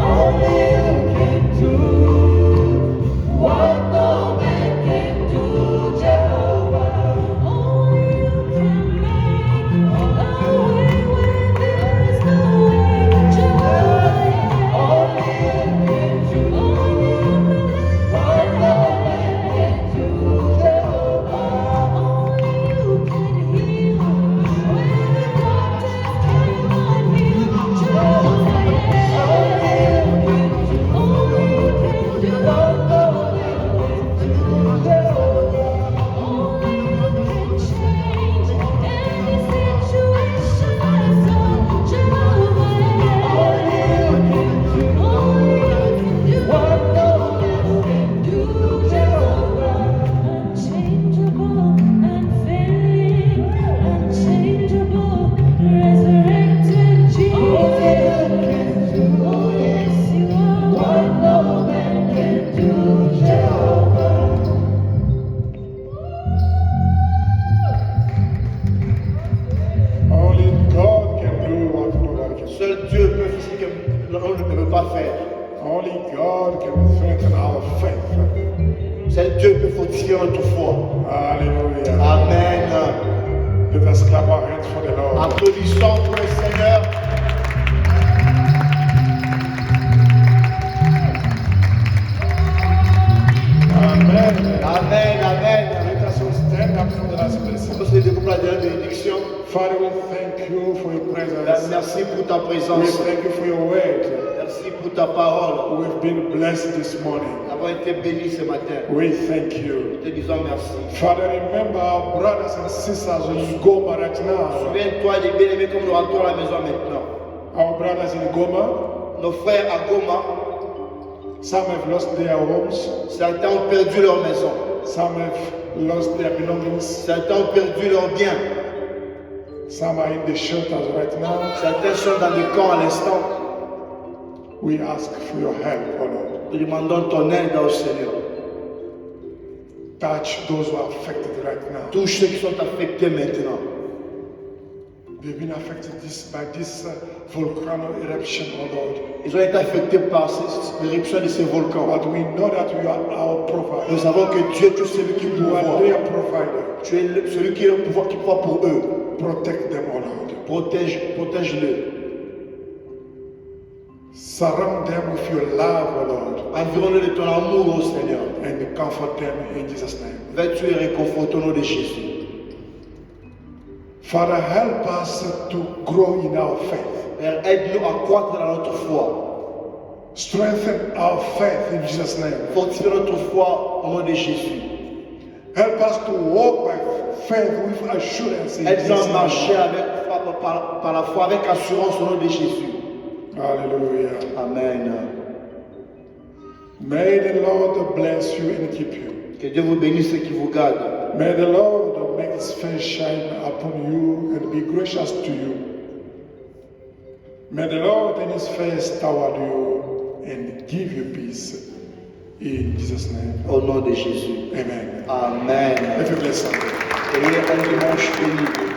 [SPEAKER 3] Only you can do what no man can do, Jehovah. Only you can make a way where there is no way, Jehovah. Only you can do what no man can do, Jehovah. Only you can heal when the doctors cannot heal, Jehovah. Only you can do what no man can do, Jehovah. Only you can change any situation at all, Jehovah. Only you can do what no man can do, Jehovah. Unchangeable, unfailing, unchangeable, resurrected Jesus. Oh, yes, you are what no man can do, Jehovah.
[SPEAKER 4] Only God can do what nobody can do.
[SPEAKER 2] Seul Dieu peut faire ce que l'homme ne peut pas faire.
[SPEAKER 4] Only God can strengthen our faith.
[SPEAKER 2] Seul Dieu peut fortifier notre foi.
[SPEAKER 4] Hallelujah.
[SPEAKER 2] Amen.
[SPEAKER 4] Let us clap our hands for the Lord.
[SPEAKER 2] Applaudissons pour le Seigneur.
[SPEAKER 4] Amen.
[SPEAKER 2] Amen. Amen.
[SPEAKER 4] Let us all stand up for the last blessing.
[SPEAKER 2] On se découpe la dernière bénédiction.
[SPEAKER 4] Father, we thank you for your presence.
[SPEAKER 2] Merci pour ta
[SPEAKER 4] We
[SPEAKER 2] présence.
[SPEAKER 4] thank you for your word.
[SPEAKER 2] Merci pour ta parole.
[SPEAKER 4] We've been blessed this morning.
[SPEAKER 2] Nous avons été bénis ce matin.
[SPEAKER 4] We thank you.
[SPEAKER 2] Nous te disons merci.
[SPEAKER 4] Father, remember our brothers and sisters in Goma right now.
[SPEAKER 2] Souviens-toi des bien-aimés comme nous rentrons à la maison maintenant.
[SPEAKER 4] Our brothers in Goma,
[SPEAKER 2] Nos frères à Goma,
[SPEAKER 4] some have lost their homes,
[SPEAKER 2] certains ont perdu leur maison.
[SPEAKER 4] some have lost their belongings,
[SPEAKER 2] Certains ont perdu leurs biens.
[SPEAKER 4] some are in the shelters right now.
[SPEAKER 2] Certains sont dans des camps à l'instant.
[SPEAKER 4] We ask for your help, O Lord.
[SPEAKER 2] Nous demandons ton aide au Seigneur.
[SPEAKER 4] Touch those who are affected right now.
[SPEAKER 2] Touche ceux qui sont affectés maintenant.
[SPEAKER 4] They've been affected by this volcano eruption, O Lord.
[SPEAKER 2] Ils ont été affectés par l'éruption de ces volcans.
[SPEAKER 4] But we know that you are our provider.
[SPEAKER 2] Nous savons que Dieu, tu es celui qui
[SPEAKER 4] You
[SPEAKER 2] pourvoit.
[SPEAKER 4] are their provider.
[SPEAKER 2] Tu es celui qui est le pouvoir qui pourvoit pour eux.
[SPEAKER 4] Protect them, O Lord.
[SPEAKER 2] Protège-le.
[SPEAKER 4] Surround them with your love, O Lord,
[SPEAKER 2] Environne-le de ton amour, ô Seigneur.
[SPEAKER 4] and comfort them in Jesus' name.
[SPEAKER 2] Vais-tu les réconforter au nom de Jésus.
[SPEAKER 4] Father, help us to grow in our faith.
[SPEAKER 2] Père, aide-nous à croître dans notre foi.
[SPEAKER 4] Strengthen our faith in Jesus' name.
[SPEAKER 2] Fortifie notre foi au nom de Jésus.
[SPEAKER 4] Help us to walk by faith with assurance in
[SPEAKER 2] Aide-nous
[SPEAKER 4] Jesus'
[SPEAKER 2] à
[SPEAKER 4] name.
[SPEAKER 2] marcher par la foi avec assurance au nom de Jésus.
[SPEAKER 4] Hallelujah.
[SPEAKER 2] Amen.
[SPEAKER 4] May the Lord bless you and keep you.
[SPEAKER 2] Que Dieu vous bénisse et qu'il vous garde.
[SPEAKER 4] May the Lord make his face shine upon you and be gracious to you. May the Lord turn his face toward you and give you peace. In Jesus' name.
[SPEAKER 2] Au nom de Jésus.
[SPEAKER 4] Amen.
[SPEAKER 2] Amen.
[SPEAKER 4] Have a blessed Sunday.
[SPEAKER 2] Ayez un dimanche béni.